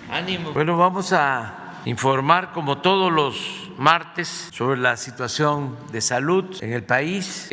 Ánimo. Bueno, vamos a informar como todos los martes sobre la situación de salud en el país.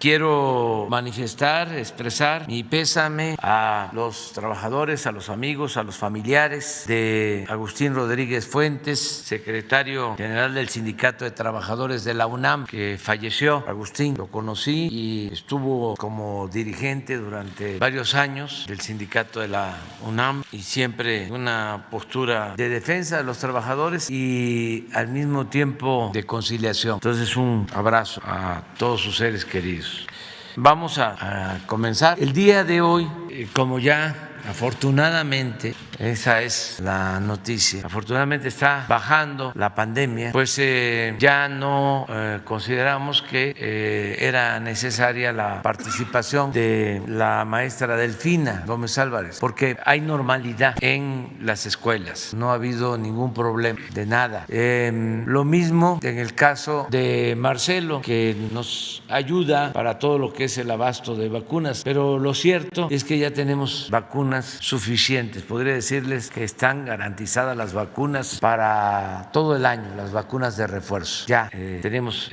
Quiero manifestar, expresar mi pésame a los trabajadores, a los amigos, a los familiares de Agustín Rodríguez Fuentes, secretario general del Sindicato de Trabajadores de la UNAM, que falleció. Agustín lo conocí y estuvo como dirigente durante varios años del sindicato de la UNAM y siempre una postura de defensa de los trabajadores y al mismo tiempo de conciliación. Entonces, un abrazo a todos sus seres queridos. Vamos a comenzar. El día de hoy, como ya afortunadamente, esa es la noticia, afortunadamente está bajando la pandemia, pues ya no consideramos que era necesaria la participación de la maestra Delfina Gómez Álvarez, porque hay normalidad en las escuelas, no ha habido ningún problema de nada. Lo mismo en el caso de Marcelo, que nos ayuda para todo lo que es el abasto de vacunas, pero lo cierto es que ya tenemos vacunas suficientes. Podría decirles que están garantizadas las vacunas para todo el año, las vacunas de refuerzo. Ya tenemos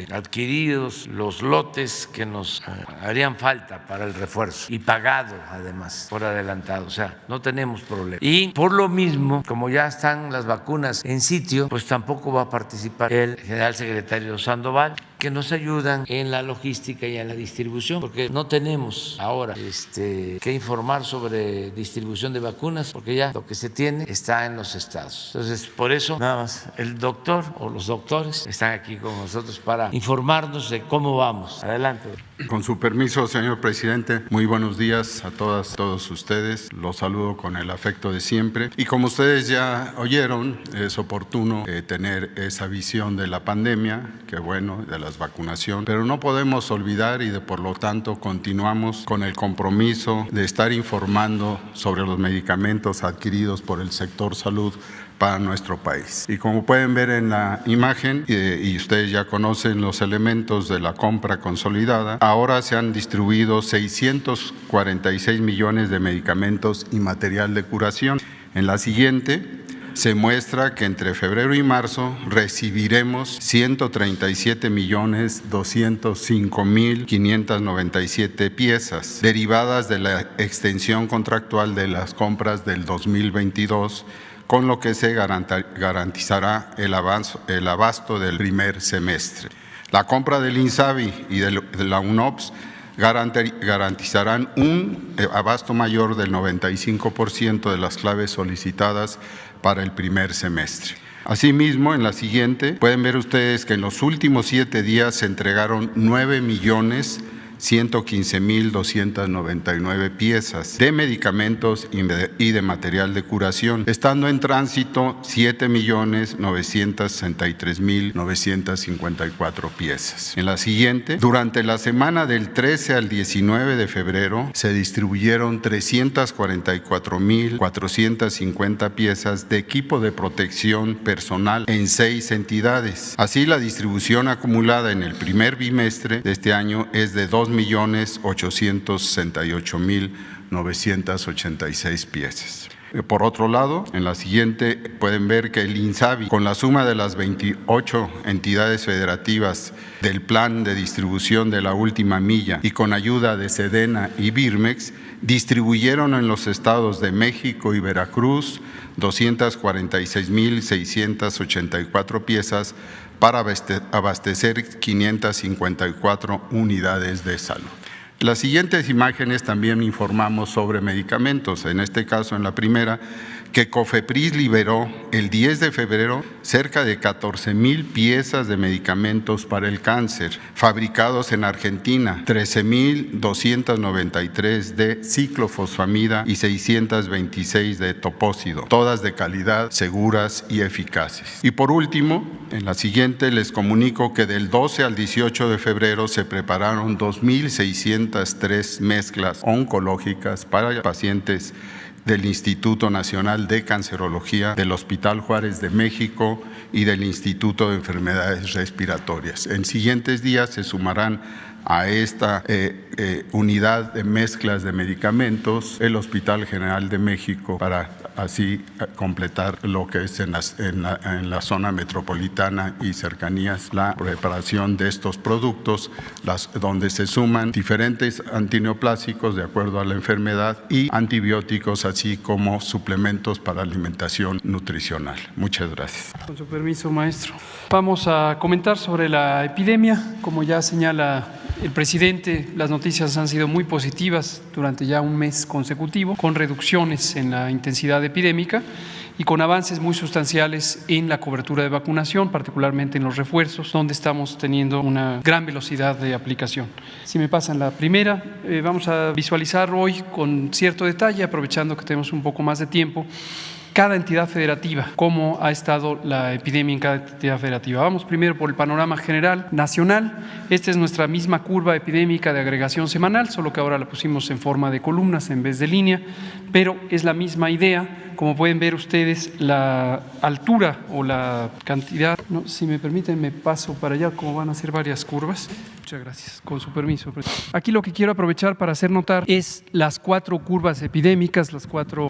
adquiridos los lotes que nos harían falta para el refuerzo y pagado además por adelantado, o sea, no tenemos problema. Y por lo mismo, como ya están las vacunas en sitio, pues tampoco va a participar el general secretario Sandoval, que nos ayudan en la logística y en la distribución, porque no tenemos ahora que informar sobre distribución de vacunas, porque ya lo que se tiene está en los estados. Entonces, por eso, nada más, el doctor o los doctores están aquí con nosotros para informarnos de cómo vamos. Adelante. Con su permiso, señor presidente, muy buenos días a todas, todos ustedes. Los saludo con el afecto de siempre. Y como ustedes ya oyeron, es oportuno tener esa visión de la pandemia, que bueno, de la vacunación, pero no podemos olvidar y por lo tanto continuamos con el compromiso de estar informando sobre los medicamentos adquiridos por el sector salud para nuestro país. Y como pueden ver en la imagen, y ustedes ya conocen los elementos de la compra consolidada, ahora se han distribuido 646 millones de medicamentos y material de curación. En la siguiente se muestra que entre febrero y marzo recibiremos 137.205.597 piezas derivadas de la extensión contractual de las compras del 2022, con lo que se garantizará el abasto del primer semestre. La compra del INSABI y de la UNOPS garantizarán un abasto mayor del 95% de las claves solicitadas para el primer semestre. Asimismo, en la siguiente pueden ver ustedes que en los últimos 7 días se entregaron 9.115.299 piezas de medicamentos y de material de curación, estando en tránsito 7.963.954 piezas. En la siguiente, durante la semana del 13 al 19 de febrero, se distribuyeron 344.450 piezas de equipo de protección personal en 6 entidades. Así, la distribución acumulada en el primer bimestre de este año es de 2.868.986 piezas. Por otro lado, en la siguiente pueden ver que el INSABI, con la suma de las 28 entidades federativas del plan de distribución de la última milla y con ayuda de Sedena y Birmex, distribuyeron en los estados de México y Veracruz 246.684 piezas para abastecer 554 unidades de salud. En las siguientes imágenes también informamos sobre medicamentos. En este caso, en la primera, que COFEPRIS liberó el 10 de febrero cerca de 14,000 piezas de medicamentos para el cáncer, fabricados en Argentina, 13,293 de ciclofosfamida y 626 de topósido, todas de calidad, seguras y eficaces. Y por último, en la siguiente les comunico que del 12 al 18 de febrero se prepararon 2,603 mezclas oncológicas para pacientes del Instituto Nacional de Cancerología, del Hospital Juárez de México y del Instituto de Enfermedades Respiratorias. En siguientes días se sumarán a esta unidad de mezclas de medicamentos, el Hospital General de México, para así completar lo que es en la zona metropolitana y cercanías la preparación de estos productos, donde se suman diferentes antineoplásicos de acuerdo a la enfermedad y antibióticos, así como suplementos para alimentación nutricional. Muchas gracias. Con su permiso, maestro. Vamos a comentar sobre la epidemia. Como ya señala el presidente, las noticias han sido muy positivas durante ya un mes consecutivo, con reducciones en la intensidad epidémica y con avances muy sustanciales en la cobertura de vacunación, particularmente en los refuerzos, donde estamos teniendo una gran velocidad de aplicación. Si me pasan la primera, vamos a visualizar hoy con cierto detalle, aprovechando que tenemos un poco más de tiempo, cada entidad federativa, cómo ha estado la epidemia en cada entidad federativa. Vamos primero por el panorama general nacional. Esta es nuestra misma curva epidémica de agregación semanal, solo que ahora la pusimos en forma de columnas en vez de línea, pero es la misma idea. Como pueden ver ustedes, la altura o la cantidad, no, si me permiten me paso para allá, como van a ser varias curvas. Muchas gracias, con su permiso. Aquí lo que quiero aprovechar para hacer notar es las 4 curvas epidémicas, los 4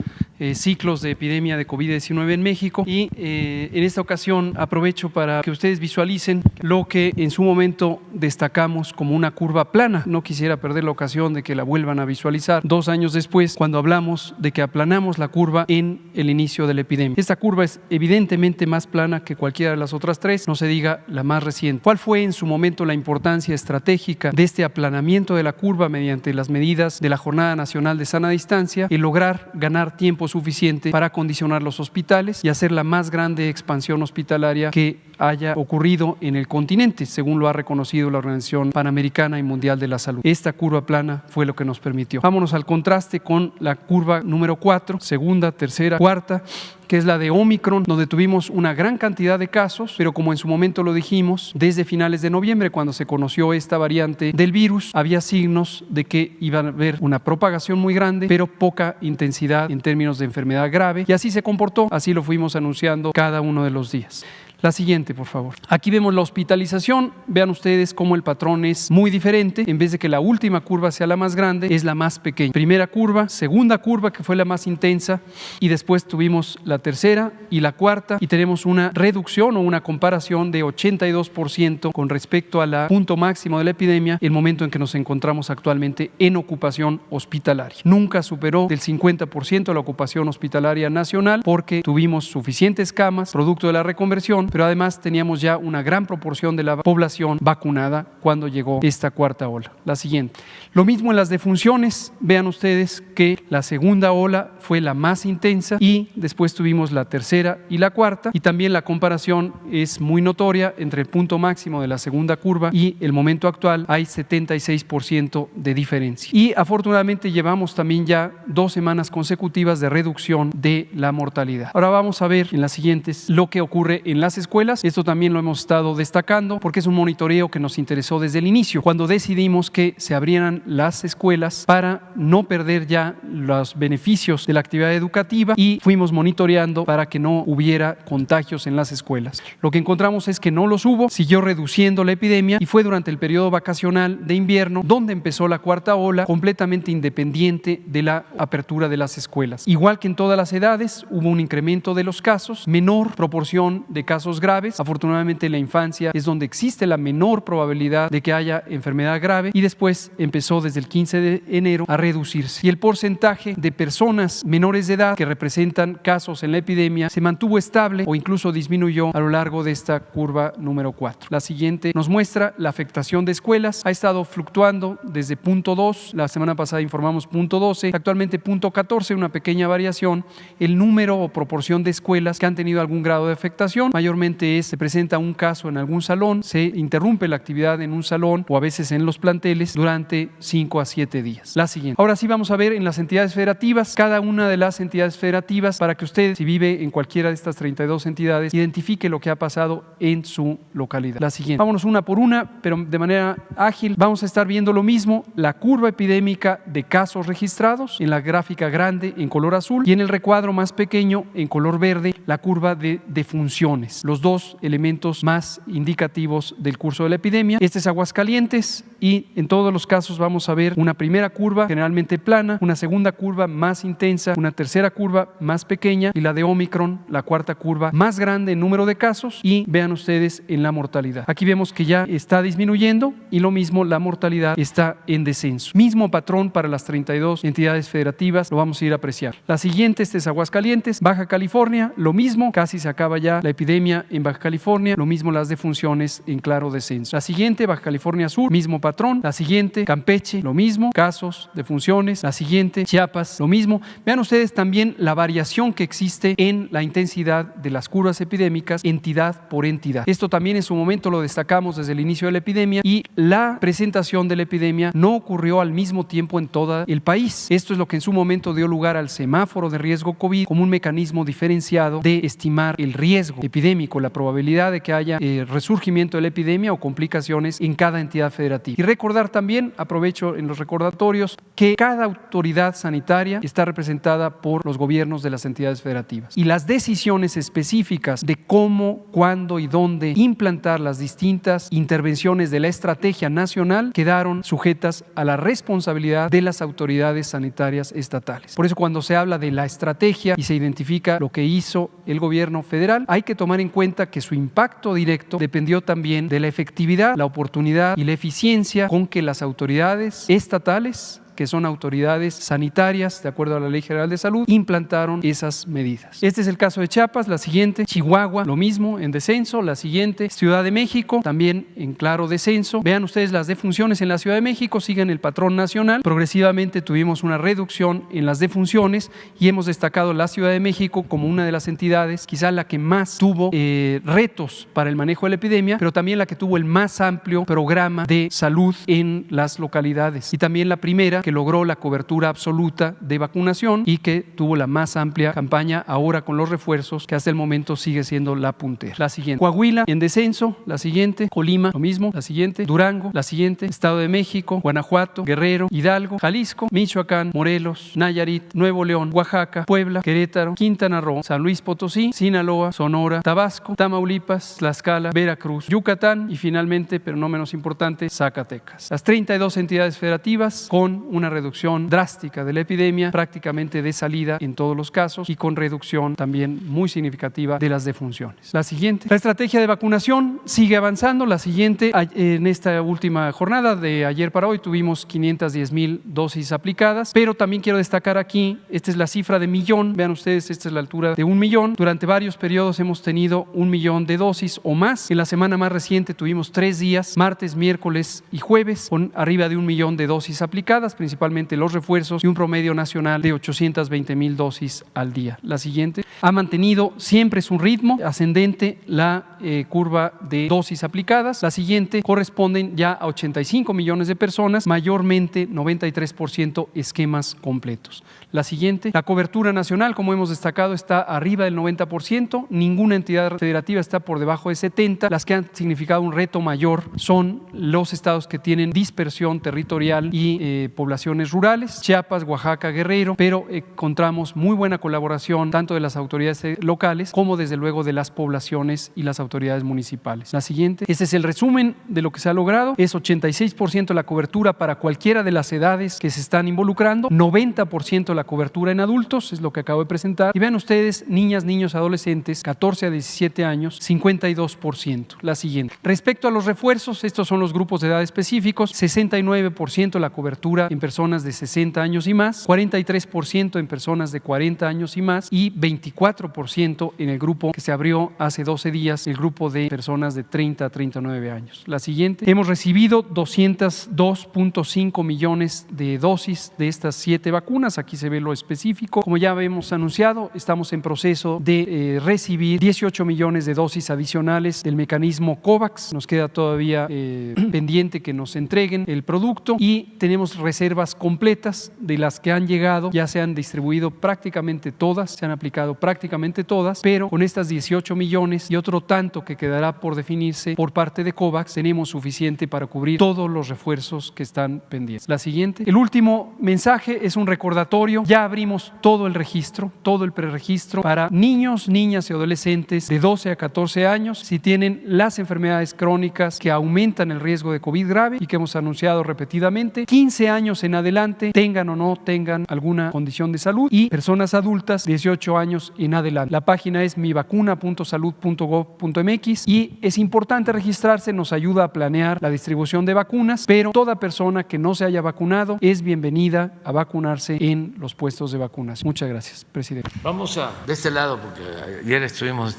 ciclos de epidemia de COVID-19 en México, y en esta ocasión aprovecho para que ustedes visualicen lo que en su momento destacamos como una curva plana. No quisiera perder la ocasión de que la vuelvan a visualizar 2 años después, cuando hablamos de que aplanamos la curva en el inicio de la epidemia. Esta curva es evidentemente más plana que cualquiera de las otras 3, no se diga la más reciente. ¿Cuál fue en su momento la importancia estratégica de este aplanamiento de la curva mediante las medidas de la Jornada Nacional de Sana Distancia? El lograr ganar tiempo suficiente para acondicionar los hospitales y hacer la más grande expansión hospitalaria que haya ocurrido en el continente, según lo ha reconocido la Organización Panamericana y Mundial de la Salud. Esta curva plana fue lo que nos permitió. Vámonos al contraste con la curva número 4, segunda, tercera, cuarta, que es la de Omicron, donde tuvimos una gran cantidad de casos, pero como en su momento lo dijimos, desde finales de noviembre, cuando se conoció esta variante del virus, había signos de que iba a haber una propagación muy grande, pero poca intensidad en términos de enfermedad grave, y así se comportó, así lo fuimos anunciando cada uno de los días. La siguiente, por favor. Aquí vemos la hospitalización. Vean ustedes cómo el patrón es muy diferente. En vez de que la última curva sea la más grande, es la más pequeña. Primera curva, segunda curva, que fue la más intensa, y después tuvimos la tercera y la cuarta, y tenemos una reducción o una comparación de 82% con respecto al punto máximo de la epidemia, el momento en que nos encontramos actualmente en ocupación hospitalaria. Nunca superó del 50% la ocupación hospitalaria nacional, porque tuvimos suficientes camas, producto de la reconversión, pero además teníamos ya una gran proporción de la población vacunada cuando llegó esta cuarta ola. La siguiente. Lo mismo en las defunciones. Vean ustedes que la segunda ola fue la más intensa y después tuvimos la tercera y la cuarta, y también la comparación es muy notoria entre el punto máximo de la segunda curva y el momento actual. Hay 76% de diferencia. Y afortunadamente llevamos también ya 2 semanas consecutivas de reducción de la mortalidad. Ahora vamos a ver en las siguientes lo que ocurre en las escuelas. Esto también lo hemos estado destacando porque es un monitoreo que nos interesó desde el inicio, cuando decidimos que se abrieran las escuelas para no perder ya los beneficios de la actividad educativa, y fuimos monitoreando para que no hubiera contagios en las escuelas. Lo que encontramos es que no los hubo, siguió reduciendo la epidemia, y fue durante el periodo vacacional de invierno donde empezó la cuarta ola, completamente independiente de la apertura de las escuelas. Igual que en todas las edades, hubo un incremento de los casos, menor proporción de casos graves. Afortunadamente en la infancia es donde existe la menor probabilidad de que haya enfermedad grave, y después empezó desde el 15 de enero a reducirse. Y el porcentaje de personas menores de edad que representan casos en la epidemia se mantuvo estable o incluso disminuyó a lo largo de esta curva número 4. La siguiente nos muestra la afectación de escuelas. Ha estado fluctuando desde punto 2, la semana pasada informamos punto 12, actualmente punto 14, una pequeña variación. El número o proporción de escuelas que han tenido algún grado de afectación mayormente se presenta un caso en algún salón, se interrumpe la actividad en un salón o a veces en los planteles durante 5 a 7 días. La siguiente. Ahora sí vamos a ver en las entidades federativas, cada una de las entidades federativas, para que usted, si vive en cualquiera de estas 32 entidades, identifique lo que ha pasado en su localidad. La siguiente. Vámonos una por una, pero de manera ágil. Vamos a estar viendo lo mismo, la curva epidémica de casos registrados, en la gráfica grande en color azul, y en el recuadro más pequeño en color verde, la curva de defunciones. los dos elementos más indicativos del curso de la epidemia. Este es Aguascalientes y en todos los casos vamos a ver una primera curva generalmente plana, una segunda curva más intensa, una tercera curva más pequeña y la de Omicron, la cuarta curva más grande en número de casos, y vean ustedes en la mortalidad. Aquí vemos que ya está disminuyendo y lo mismo la mortalidad está en descenso. Mismo patrón para las 32 entidades federativas, lo vamos a ir a apreciar. La siguiente, este es Aguascalientes. Baja California, lo mismo, casi se acaba ya la epidemia en Baja California, lo mismo las defunciones en claro descenso. La siguiente, Baja California Sur, mismo patrón. La siguiente, Campeche, lo mismo, casos, defunciones. La siguiente, Chiapas, lo mismo. Vean ustedes también la variación que existe en la intensidad de las curvas epidémicas entidad por entidad. Esto también en su momento lo destacamos desde el inicio de la epidemia, y la presentación de la epidemia no ocurrió al mismo tiempo en todo el país. Esto es lo que en su momento dio lugar al semáforo de riesgo COVID como un mecanismo diferenciado de estimar el riesgo epidémico, la probabilidad de que haya resurgimiento de la epidemia o complicaciones en cada entidad federativa. Y recordar también, aprovecho en los recordatorios, que cada autoridad sanitaria está representada por los gobiernos de las entidades federativas, y las decisiones específicas de cómo, cuándo y dónde implantar las distintas intervenciones de la estrategia nacional quedaron sujetas a la responsabilidad de las autoridades sanitarias estatales. Por eso, cuando se habla de la estrategia y se identifica lo que hizo el gobierno federal, hay que tomar en cuenta que su impacto directo dependió también de la efectividad, la oportunidad y la eficiencia con que las autoridades estatales, que son autoridades sanitarias, de acuerdo a la Ley General de Salud, implantaron esas medidas. Este es el caso de Chiapas. La siguiente, Chihuahua, lo mismo, en descenso. La siguiente, Ciudad de México, también en claro descenso. Vean ustedes las defunciones en la Ciudad de México, siguen el patrón nacional. Progresivamente tuvimos una reducción en las defunciones y hemos destacado la Ciudad de México como una de las entidades, quizá la que más tuvo retos para el manejo de la epidemia, pero también la que tuvo el más amplio programa de salud en las localidades, y también la primera que logró la cobertura absoluta de vacunación y que tuvo la más amplia campaña ahora con los refuerzos, que hasta el momento sigue siendo la puntera. La siguiente, Coahuila en descenso. La siguiente, Colima, lo mismo. La siguiente, Durango. La siguiente, Estado de México, Guanajuato, Guerrero, Hidalgo, Jalisco, Michoacán, Morelos, Nayarit, Nuevo León, Oaxaca, Puebla, Querétaro, Quintana Roo, San Luis Potosí, Sinaloa, Sonora, Tabasco, Tamaulipas, Tlaxcala, Veracruz, Yucatán y finalmente, pero no menos importante, Zacatecas. Las 32 entidades federativas con una reducción drástica de la epidemia, prácticamente de salida en todos los casos, y con reducción también muy significativa de las defunciones. La siguiente, la estrategia de vacunación sigue avanzando. La siguiente, en esta última jornada de ayer para hoy tuvimos 510,000 dosis aplicadas, pero también quiero destacar aquí, esta es la cifra de millón. Vean ustedes, esta es la altura de 1 millón. Durante varios periodos hemos tenido 1 millón de dosis o más. En la semana más reciente tuvimos 3 días, martes, miércoles y jueves, con arriba de 1 millón de dosis aplicadas, principalmente los refuerzos, y un promedio nacional de 820,000 dosis al día. La siguiente, ha mantenido siempre su ritmo ascendente la curva de dosis aplicadas. La siguiente, corresponden ya a 85 millones de personas, mayormente 93% esquemas completos. La siguiente, la cobertura nacional, como hemos destacado, está arriba del 90%, ninguna entidad federativa está por debajo de 70%. Las que han significado un reto mayor son los estados que tienen dispersión territorial y poblaciones rurales, Chiapas, Oaxaca, Guerrero, pero encontramos muy buena colaboración tanto de las autoridades locales como desde luego de las poblaciones y las autoridades municipales. La siguiente, este es el resumen de lo que se ha logrado, es 86% la cobertura para cualquiera de las edades que se están involucrando, 90% la cobertura en adultos, es lo que acabo de presentar, y vean ustedes, niñas, niños, adolescentes, 14 a 17 años, 52%. La siguiente, respecto a los refuerzos, estos son los grupos de edad específicos, 69% la cobertura en personas de 60 años y más, 43% en personas de 40 años y más y 24% en el grupo que se abrió hace 12 días, el grupo de personas de 30 a 39 años. La siguiente, hemos recibido 202.5 millones de dosis de estas 7 vacunas, aquí se ve lo específico. Como ya hemos anunciado, estamos en proceso de recibir 18 millones de dosis adicionales del mecanismo COVAX, nos queda todavía pendiente que nos entreguen el producto y tenemos reserva reservas completas de las que han llegado, ya se han distribuido prácticamente todas, se han aplicado prácticamente todas, pero con estas 18 millones y otro tanto que quedará por definirse por parte de COVAX, tenemos suficiente para cubrir todos los refuerzos que están pendientes. La siguiente. El último mensaje es un recordatorio. Ya abrimos todo el registro, todo el preregistro para niños, niñas y adolescentes de 12 a 14 años si tienen las enfermedades crónicas que aumentan el riesgo de COVID grave y que hemos anunciado repetidamente, 15 años en adelante, tengan o no tengan alguna condición de salud, y personas adultas 18 años en adelante. La página es mivacuna.salud.gov.mx y es importante registrarse, nos ayuda a planear la distribución de vacunas, pero toda persona que no se haya vacunado es bienvenida a vacunarse en los puestos de vacunas. Muchas gracias, presidente. Vamos de este lado, porque ayer estuvimos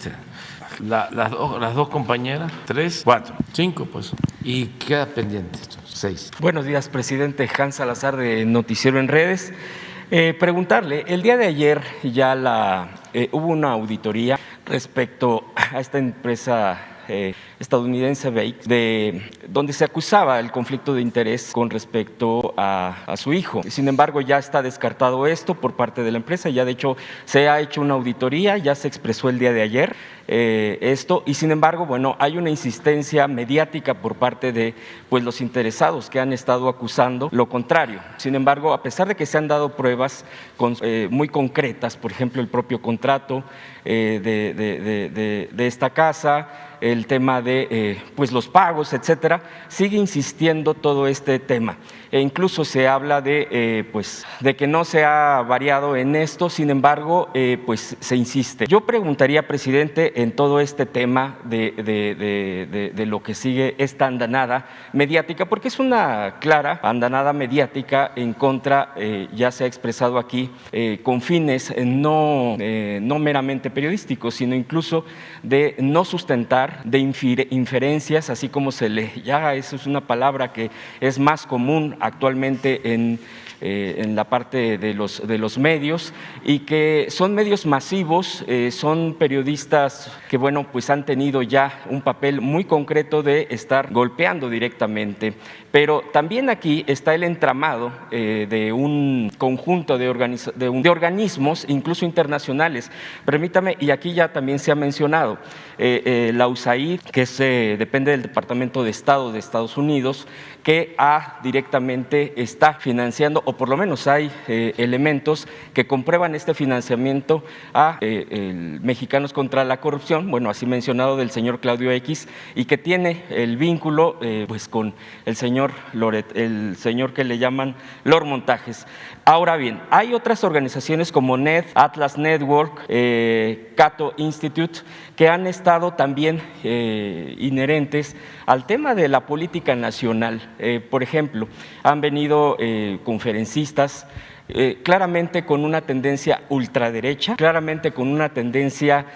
las dos compañeras, 3, 4, 5, pues, y queda pendiente, 6. Buenos días, presidente. Hans Salazar, de Noticiero en Redes. Preguntarle, el día de ayer ya hubo una auditoría respecto a esta empresa estadounidense donde se acusaba el conflicto de interés con respecto a su hijo. Sin embargo, ya está descartado esto por parte de la empresa, ya de hecho se ha hecho una auditoría, ya se expresó el día de ayer esto, y sin embargo, bueno, hay una insistencia mediática por parte de los interesados que han estado acusando lo contrario. Sin embargo, a pesar de que se han dado pruebas muy concretas, por ejemplo, el propio contrato de esta casa, el tema de los pagos, etcétera, sigue insistiendo todo este tema. E incluso se habla de que no se ha variado en esto, sin embargo, se insiste. Yo preguntaría, presidente, en todo este tema de lo que sigue esta andanada mediática, porque es una clara andanada mediática en contra, ya se ha expresado aquí, con fines no meramente periodísticos, sino incluso de no sustentar, de inferencias, así como se lee. Ya eso es una palabra que es más común actualmente en la parte de los medios, y que son medios masivos, son periodistas que han tenido ya un papel muy concreto de estar golpeando directamente. Pero también aquí está el entramado de un conjunto de organismos, incluso internacionales. Permítame, y aquí ya también se ha mencionado, la USAID, que depende del Departamento de Estado de Estados Unidos, que directamente está financiando, o por lo menos hay elementos que comprueban este financiamiento a Mexicanos contra la Corrupción, así mencionado, del señor Claudio X, y que tiene el vínculo con el señor que le llaman Lord Montajes. Ahora bien, hay otras organizaciones como NED, Atlas Network, Cato Institute, que han estado también inherentes al tema de la política nacional. Por ejemplo, han venido conferencistas claramente con una tendencia ultraderecha, claramente con una tendencia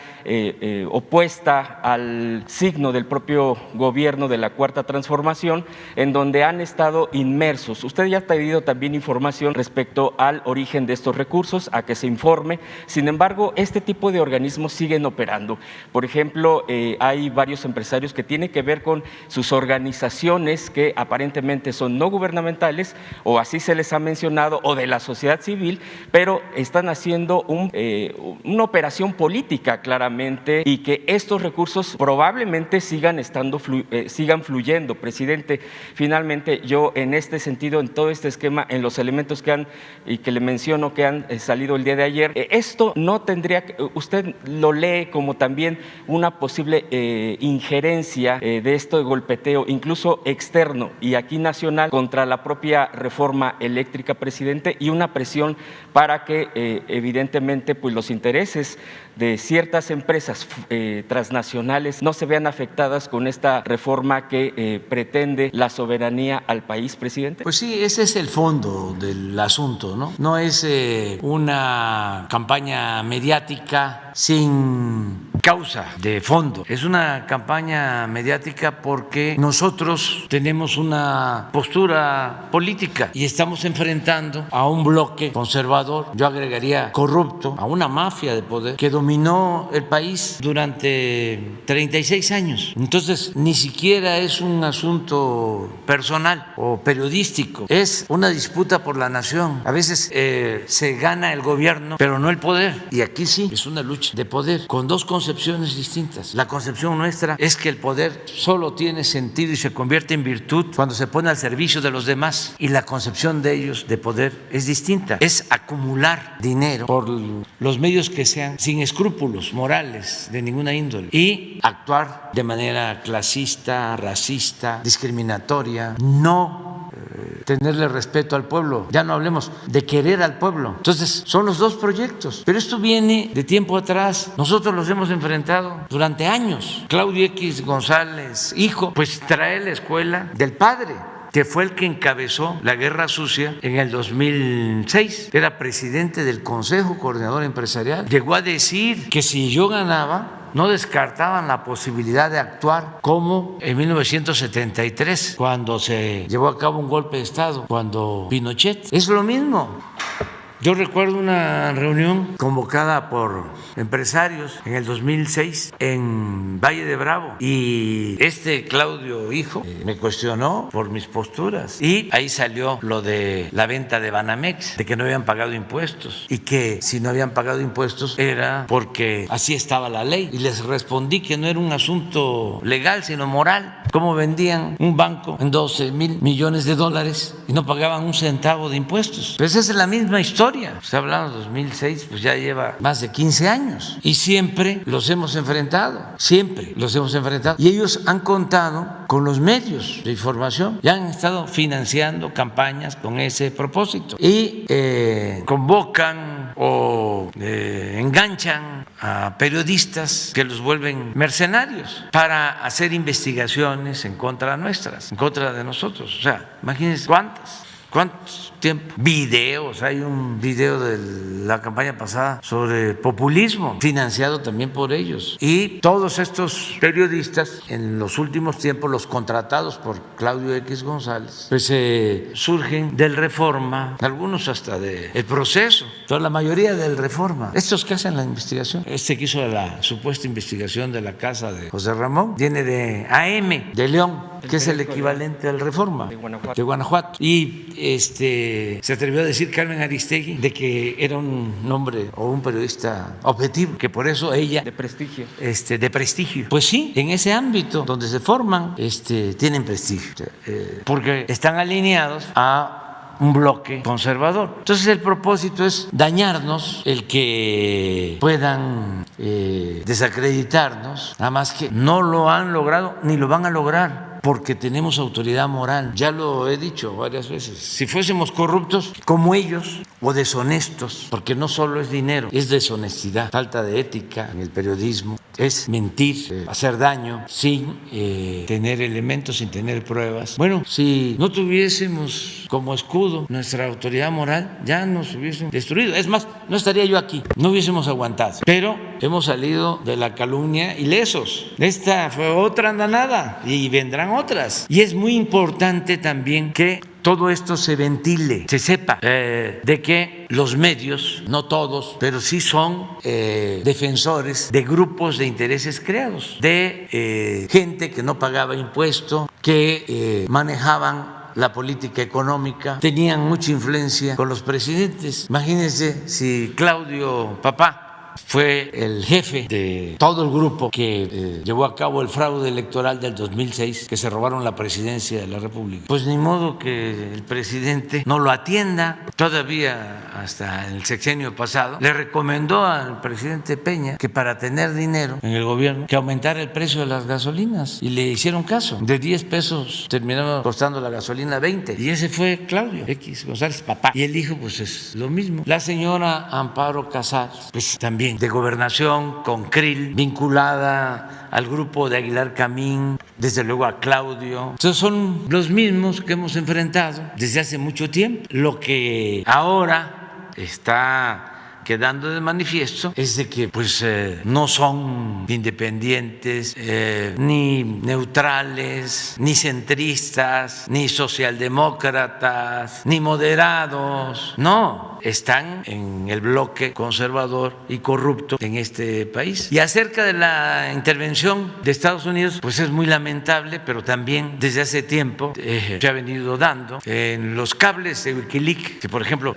opuesta al signo del propio gobierno de la Cuarta Transformación, en donde han estado inmersos. Usted ya ha pedido también información respecto al origen de estos recursos, a que se informe. Sin embargo, este tipo de organismos siguen operando. Por ejemplo, hay varios empresarios que tienen que ver con sus organizaciones que aparentemente son no gubernamentales, o así se les ha mencionado, o de la sociedad civil, pero están haciendo una operación política claramente, y que estos recursos probablemente sigan fluyendo. Presidente, finalmente yo en este sentido, en todo este esquema, en los elementos que le menciono que han salido el día de ayer, esto no tendría, usted lo lee como también una posible injerencia de esto de golpeteo, incluso externo y aquí nacional, contra la propia reforma eléctrica, presidente, y una presión para que evidentemente los intereses de ciertas empresas transnacionales no se vean afectadas con esta reforma que pretende la soberanía al país, presidente. Pues sí, ese es el fondo del asunto, ¿no? No es una campaña mediática sin causa de fondo. Es una campaña mediática porque nosotros tenemos una postura política y estamos enfrentando a un bloque conservador, yo agregaría corrupto, a una mafia de poder que dominó el país durante 36 años. Entonces, ni siquiera es un asunto personal o periodístico, es una disputa por la nación. A veces se gana el gobierno, pero no el poder. Y aquí sí, es una lucha de poder con dos concepciones distintas. La concepción nuestra es que el poder solo tiene sentido y se convierte en virtud cuando se pone al servicio de los demás. Y la concepción de ellos de poder es distinta. Es acumular dinero por los medios que sean, sin escrúpulos morales de ninguna índole, y actuar de manera clasista, racista, discriminatoria, no tenerle respeto al pueblo, ya no hablemos de querer al pueblo. Entonces son los dos proyectos, pero esto viene de tiempo atrás, nosotros los hemos enfrentado durante años. Claudio X González, hijo, pues trae la escuela del padre, que fue el que encabezó la guerra sucia en el 2006, era presidente del Consejo Coordinador Empresarial. Llegó a decir que si yo ganaba, no descartaban la posibilidad de actuar como en 1973, cuando se llevó a cabo un golpe de Estado, cuando Pinochet. Es lo mismo. Yo recuerdo una reunión convocada por empresarios en el 2006 en Valle de Bravo, y Claudio hijo me cuestionó por mis posturas, y ahí salió lo de la venta de Banamex, de que no habían pagado impuestos y que si no habían pagado impuestos era porque así estaba la ley, y les respondí que no era un asunto legal sino moral. ¿Cómo vendían un banco en 12,000 millones de dólares y no pagaban un centavo de impuestos? Pues esa es la misma historia. Está hablando de 2006, pues ya lleva más de 15 años. Y siempre los hemos enfrentado, Y ellos han contado con los medios de información y han estado financiando campañas con ese propósito. Y convocan o enganchan a periodistas que los vuelven mercenarios para hacer investigaciones en contra nuestras, en contra de nosotros. O sea, imagínense cuántos tiempo, videos, hay un video de la campaña pasada sobre populismo, financiado también por ellos. Y todos estos periodistas, en los últimos tiempos, los contratados por Claudio X González, pues surgen del Reforma, algunos hasta del Proceso, toda la mayoría del Reforma. Estos que hacen la investigación, que hizo la supuesta investigación de la casa de José Ramón, viene de AM, de León, que es el equivalente al Reforma, de Guanajuato. Y se atrevió a decir Carmen Aristegui de que era un hombre o un periodista objetivo, que por eso ella de prestigio. De prestigio. Pues sí, en ese ámbito donde se forman, tienen prestigio, porque están alineados a un bloque conservador. Entonces el propósito es dañarnos, el que puedan desacreditarnos, nada más que no lo han logrado ni lo van a lograr, porque tenemos autoridad moral. Ya lo he dicho varias veces. Si fuésemos corruptos como ellos o deshonestos, porque no solo es dinero, es deshonestidad, falta de ética en el periodismo, es mentir, hacer daño sin tener elementos, sin tener pruebas. Bueno, si no tuviésemos como escudo nuestra autoridad moral, ya nos hubiesen destruido. Es más, no estaría yo aquí, no hubiésemos aguantado. Pero hemos salido de la calumnia ilesos. Esta fue otra andanada y vendrán otras. Y es muy importante también que todo esto se ventile, se sepa de que los medios, no todos, pero sí son defensores de grupos de intereses creados, de gente que no pagaba impuestos, que manejaban la política económica, tenían mucha influencia con los presidentes. Imagínense si Claudio, papá, fue el jefe de todo el grupo que llevó a cabo el fraude electoral del 2006, que se robaron la presidencia de la República. Pues ni modo que el presidente no lo atienda. Todavía hasta el sexenio pasado le recomendó al presidente Peña que para tener dinero en el gobierno que aumentara el precio de las gasolinas, y le hicieron caso. De 10 pesos terminaba costando la gasolina 20, y ese fue Claudio X González, papá. Y el hijo pues es lo mismo. La señora Amparo Casal, pues también de Gobernación, con Krill, vinculada al grupo de Aguilar Camín, desde luego a Claudio. Entonces son los mismos que hemos enfrentado desde hace mucho tiempo. Lo que ahora está quedando de manifiesto es de que pues no son independientes, ni neutrales, ni centristas, ni socialdemócratas, ni moderados. No, están en el bloque conservador y corrupto en este país. Y acerca de la intervención de Estados Unidos, pues es muy lamentable, pero también desde hace tiempo se ha venido dando en los cables de Wikileaks, que por ejemplo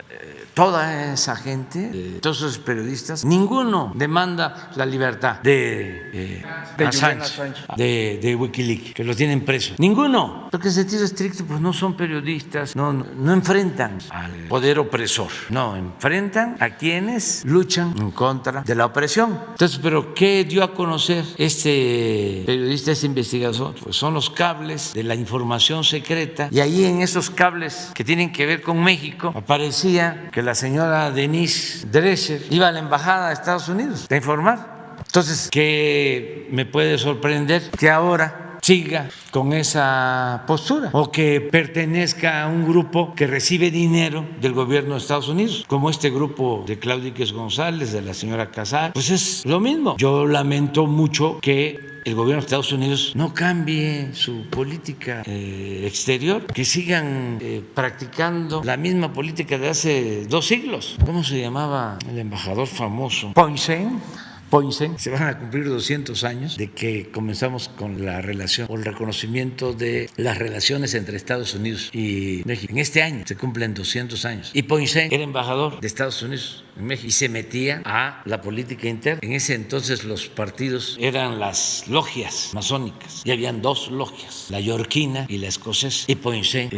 toda esa gente, todos esos periodistas, ninguno demanda la libertad de Assange, de Wikileaks, que lo tienen preso. Ninguno, porque en sentido estricto pues no son periodistas, no enfrentan al poder opresor, no, enfrentan a quienes luchan en contra de la opresión. Entonces, ¿pero qué dio a conocer este periodista, este investigador? Pues son los cables de la información secreta, y ahí en esos cables que tienen que ver con México aparecía que la señora Denise Drescher iba a la embajada de Estados Unidos a informar. Entonces, ¿qué me puede sorprender? Que ahora siga con esa postura o que pertenezca a un grupo que recibe dinero del gobierno de Estados Unidos, como este grupo de Claudio X González, de la señora Casar. Pues es lo mismo. Yo lamento mucho que el gobierno de Estados Unidos no cambie su política exterior, que sigan practicando la misma política de hace 2 siglos. ¿Cómo se llamaba el embajador famoso? Poinsett. Se van a cumplir 200 años de que comenzamos con la relación o el reconocimiento de las relaciones entre Estados Unidos y México. En este año se cumplen 200 años. Y Poinsett era embajador de Estados Unidos en México y se metía a la política interna. En ese entonces los partidos eran las logias masónicas y habían 2 logias, la yorquina y la escocesa. Y Poinsett,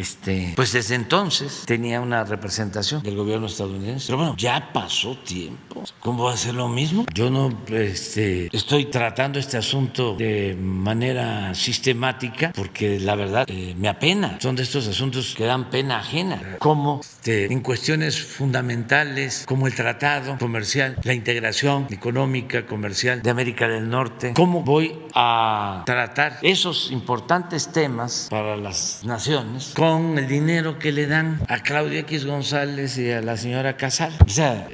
pues desde entonces tenía una representación del gobierno estadounidense. Pero bueno, ya pasó tiempo. ¿Cómo va a ser lo mismo? Yo no estoy tratando este asunto de manera sistemática porque la verdad me apena. Son de estos asuntos que dan pena ajena. Como en cuestiones fundamentales como el tratado comercial, la integración económica, comercial de América del Norte, ¿cómo voy a tratar esos importantes temas para las naciones con el dinero que le dan a Claudio X González y a la señora Casal? O sea,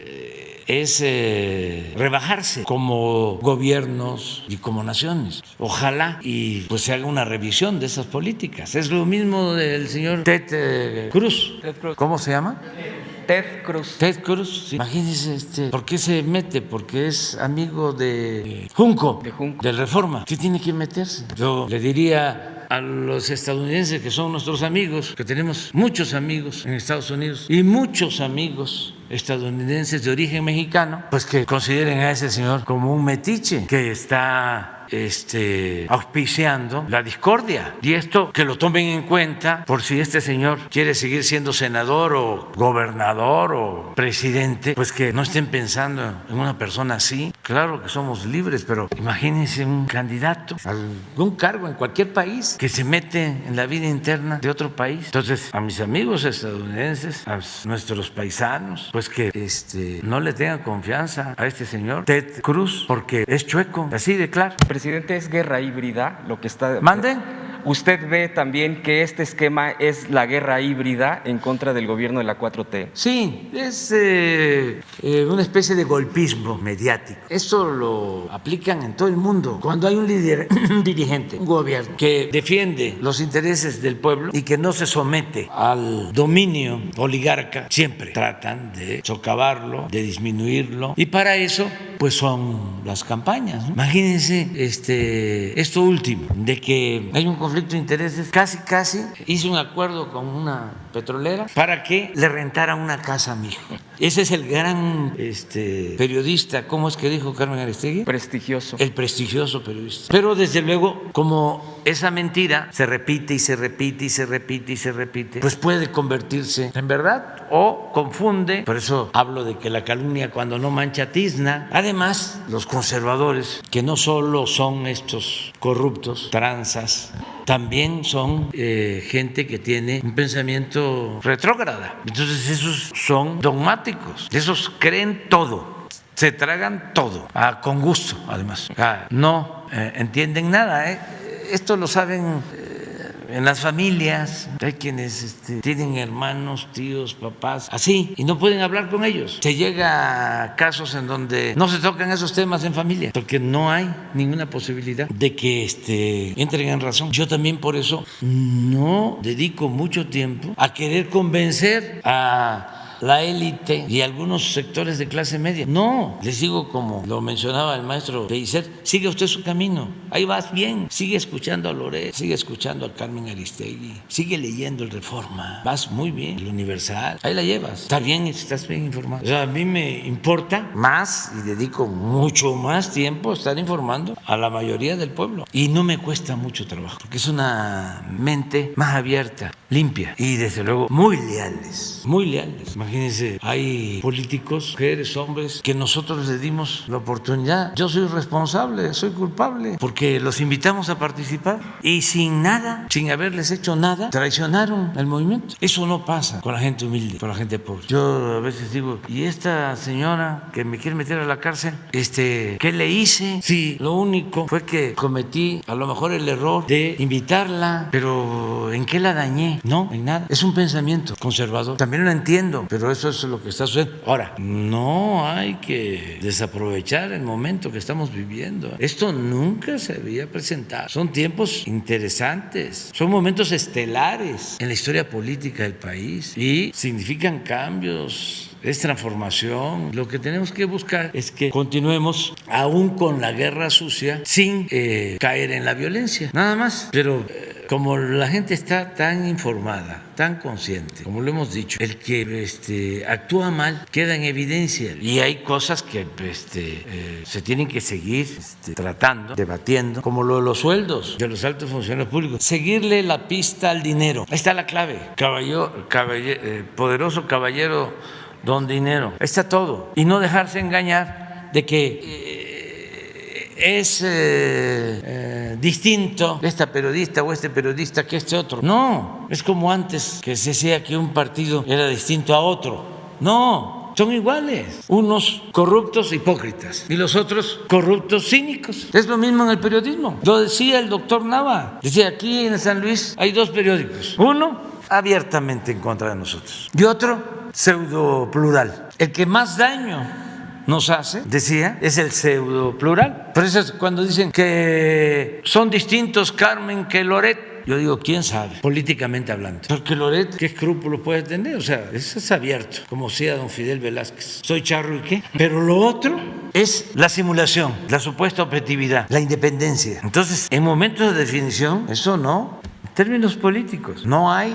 es rebajarse como gobiernos y como naciones. Ojalá y pues se haga una revisión de esas políticas. Es lo mismo del señor Ted Cruz. ¿Cómo se llama? Ted Cruz. Ted Cruz, sí. Imagínense, ¿por qué se mete? Porque es amigo de Junco, del Reforma. ¿Qué tiene que meterse? Yo le diría a los estadounidenses que son nuestros amigos, que tenemos muchos amigos en Estados Unidos y muchos amigos estadounidenses de origen mexicano, pues que consideren a ese señor como un metiche que está auspiciando la discordia, y esto que lo tomen en cuenta por si este señor quiere seguir siendo senador o gobernador o presidente, pues que no estén pensando en una persona así. Claro que somos libres, pero imagínense un candidato a algún cargo en cualquier país que se mete en la vida interna de otro país. Entonces, a mis amigos estadounidenses, a nuestros paisanos, pues que no le tengan confianza a este señor Ted Cruz, porque es chueco, así de claro. Presidente, ¿es guerra híbrida lo que está? ¿Mande? ¿Usted ve también que este esquema es la guerra híbrida en contra del gobierno de la 4T? Sí, es una especie de golpismo mediático. Esto lo aplican en todo el mundo. Cuando hay un líder, un dirigente, un gobierno que defiende los intereses del pueblo y que no se somete al dominio oligarca, siempre tratan de socavarlo, de disminuirlo. Y para eso, pues son las campañas, ¿no? Imagínense esto último, de que hay un conflicto de intereses. Casi hice un acuerdo con una petrolera para que le rentara una casa a mi hijo. Ese es el gran periodista, ¿cómo es que dijo Carmen Aristegui? Prestigioso. El prestigioso periodista. Pero desde luego, como esa mentira se repite y se repite y se repite y se repite, pues puede convertirse en verdad o confunde. Por eso hablo de que la calumnia cuando no mancha tizna. Además, los conservadores, que no solo son estos corruptos, tranzas, también son gente que tiene un pensamiento retrógrada. Entonces esos son dogmáticos, esos creen todo, se tragan todo, con gusto además, no entienden nada. Esto lo saben en las familias hay quienes tienen hermanos, tíos, papás, así, y no pueden hablar con ellos. Se llega a casos en donde no se tocan esos temas en familia, porque no hay ninguna posibilidad de que entren en razón. Yo también por eso no dedico mucho tiempo a querer convencer a la élite y algunos sectores de clase media. No, les digo, como lo mencionaba el maestro Pellicer, sigue usted su camino, ahí vas bien, sigue escuchando a Loret, sigue escuchando a Carmen Aristegui, sigue leyendo el Reforma, vas muy bien, el Universal, ahí la llevas, está bien, estás bien informado. O sea, a mí me importa más y dedico mucho más tiempo a estar informando a la mayoría del pueblo, y no me cuesta mucho trabajo, porque es una mente más abierta, limpia y desde luego muy leales, muy leales. Imagínense, hay políticos, mujeres, hombres, que nosotros les dimos la oportunidad. Yo soy responsable, soy culpable, porque los invitamos a participar y sin nada, sin haberles hecho nada, traicionaron el movimiento. Eso no pasa con la gente humilde, con la gente pobre. Yo a veces digo, ¿y esta señora que me quiere meter a la cárcel, qué le hice? Sí, lo único fue que cometí a lo mejor el error de invitarla, pero ¿en qué la dañé? No, en nada. Es un pensamiento conservador. También lo entiendo, pero eso es lo que está sucediendo. Ahora, no hay que desaprovechar el momento que estamos viviendo. Esto nunca se había presentado. Son tiempos interesantes, son momentos estelares en la historia política del país y significan cambios. Es transformación. Lo que tenemos que buscar es que continuemos aún con la guerra sucia sin caer en la violencia, nada más. Pero como la gente está tan informada, tan consciente, como lo hemos dicho, el que actúa mal queda en evidencia, y hay cosas que se tienen que seguir tratando, debatiendo, como lo de los sueldos de los altos funcionarios públicos. Seguirle la pista al dinero. Ahí está la clave. Poderoso caballero don dinero, ahí está todo. Y no dejarse engañar de que es distinto esta periodista o este periodista que este otro. No, es como antes que se decía que un partido era distinto a otro. No, son iguales, unos corruptos hipócritas y los otros corruptos cínicos. Es lo mismo en el periodismo. Lo decía el doctor Nava, decía, aquí en San Luis hay dos periódicos, uno abiertamente en contra de nosotros y otro pseudo plural. El que más daño nos hace, decía, es el pseudo plural. Por eso es cuando dicen que son distintos Carmen que Loret. Yo digo, ¿quién sabe? Políticamente hablando. Porque Loret, ¿qué escrúpulos puede tener? O sea, eso es abierto, como decía don Fidel Velázquez. Soy charro y qué. Pero lo otro es la simulación, la supuesta objetividad, la independencia. Entonces, en momentos de definición, eso no. Términos políticos, no hay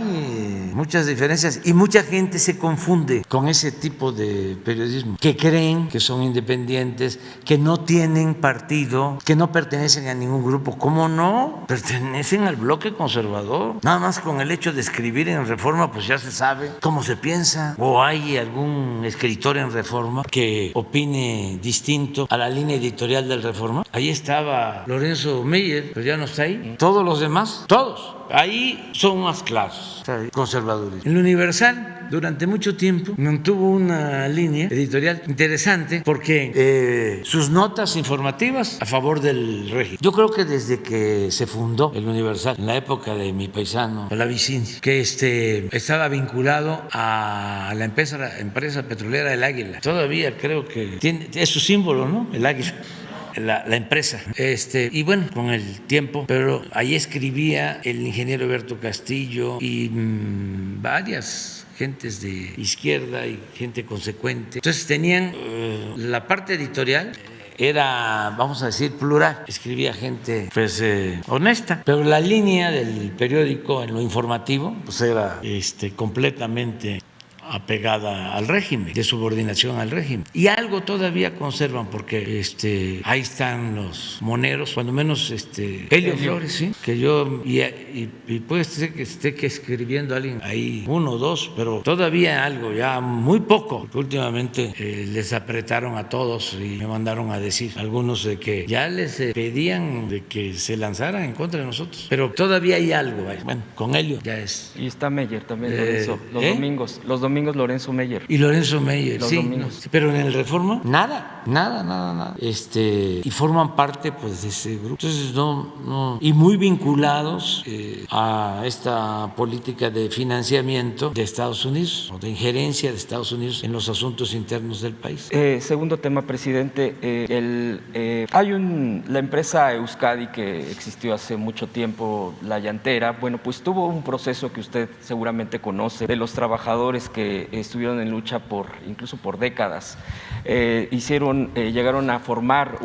muchas diferencias y mucha gente se confunde con ese tipo de periodismo, que creen que son independientes, que no tienen partido, que no pertenecen a ningún grupo. ¿Cómo no? Pertenecen al bloque conservador. Nada más con el hecho de escribir en Reforma, pues ya se sabe cómo se piensa. O hay algún escritor en Reforma que opine distinto a la línea editorial del Reforma. Ahí estaba Lorenzo Meyer, pero ya no está ahí. Todos los demás, todos. Ahí son más claros, conservadores. El Universal durante mucho tiempo mantuvo una línea editorial interesante porque sus notas informativas a favor del régimen. Yo creo que desde que se fundó el Universal, en la época de mi paisano Pallavicini, que estaba vinculado a la empresa petrolera El Águila. Todavía creo que es su símbolo, ¿no? El águila. La empresa. Y bueno, con el tiempo, pero ahí escribía el ingeniero Alberto Castillo y varias gentes de izquierda y gente consecuente. Entonces tenían la parte editorial. Era, vamos a decir, plural. Escribía gente, pues, honesta. Pero la línea del periódico en lo informativo, pues, era completamente apegada al régimen, de subordinación al régimen. Y algo todavía conservan, porque ahí están los moneros, cuando menos Helio Flores, ¿sí? Que yo, y puede ser que esté escribiendo alguien ahí, uno o dos, pero todavía algo, ya muy poco, porque últimamente les apretaron a todos y me mandaron a decir algunos de que ya les pedían de que se lanzaran en contra de nosotros, pero todavía hay algo ahí. Bueno, con Helio ya es. Y está Meyer también, Lorenzo, los domingos domingos Lorenzo Meyer. Y Lorenzo Meyer, Los sí, domingos. no, pero en el Reforma, nada. Y forman parte pues de ese grupo. Entonces, no, y muy vinculados a esta política de financiamiento de Estados Unidos o de injerencia de Estados Unidos en los asuntos internos del país. Segundo tema, presidente, la empresa Euskadi que existió hace mucho tiempo, La Llantera, bueno, pues tuvo un proceso que usted seguramente conoce, de los trabajadores que estuvieron en lucha incluso por décadas. Llegaron a formar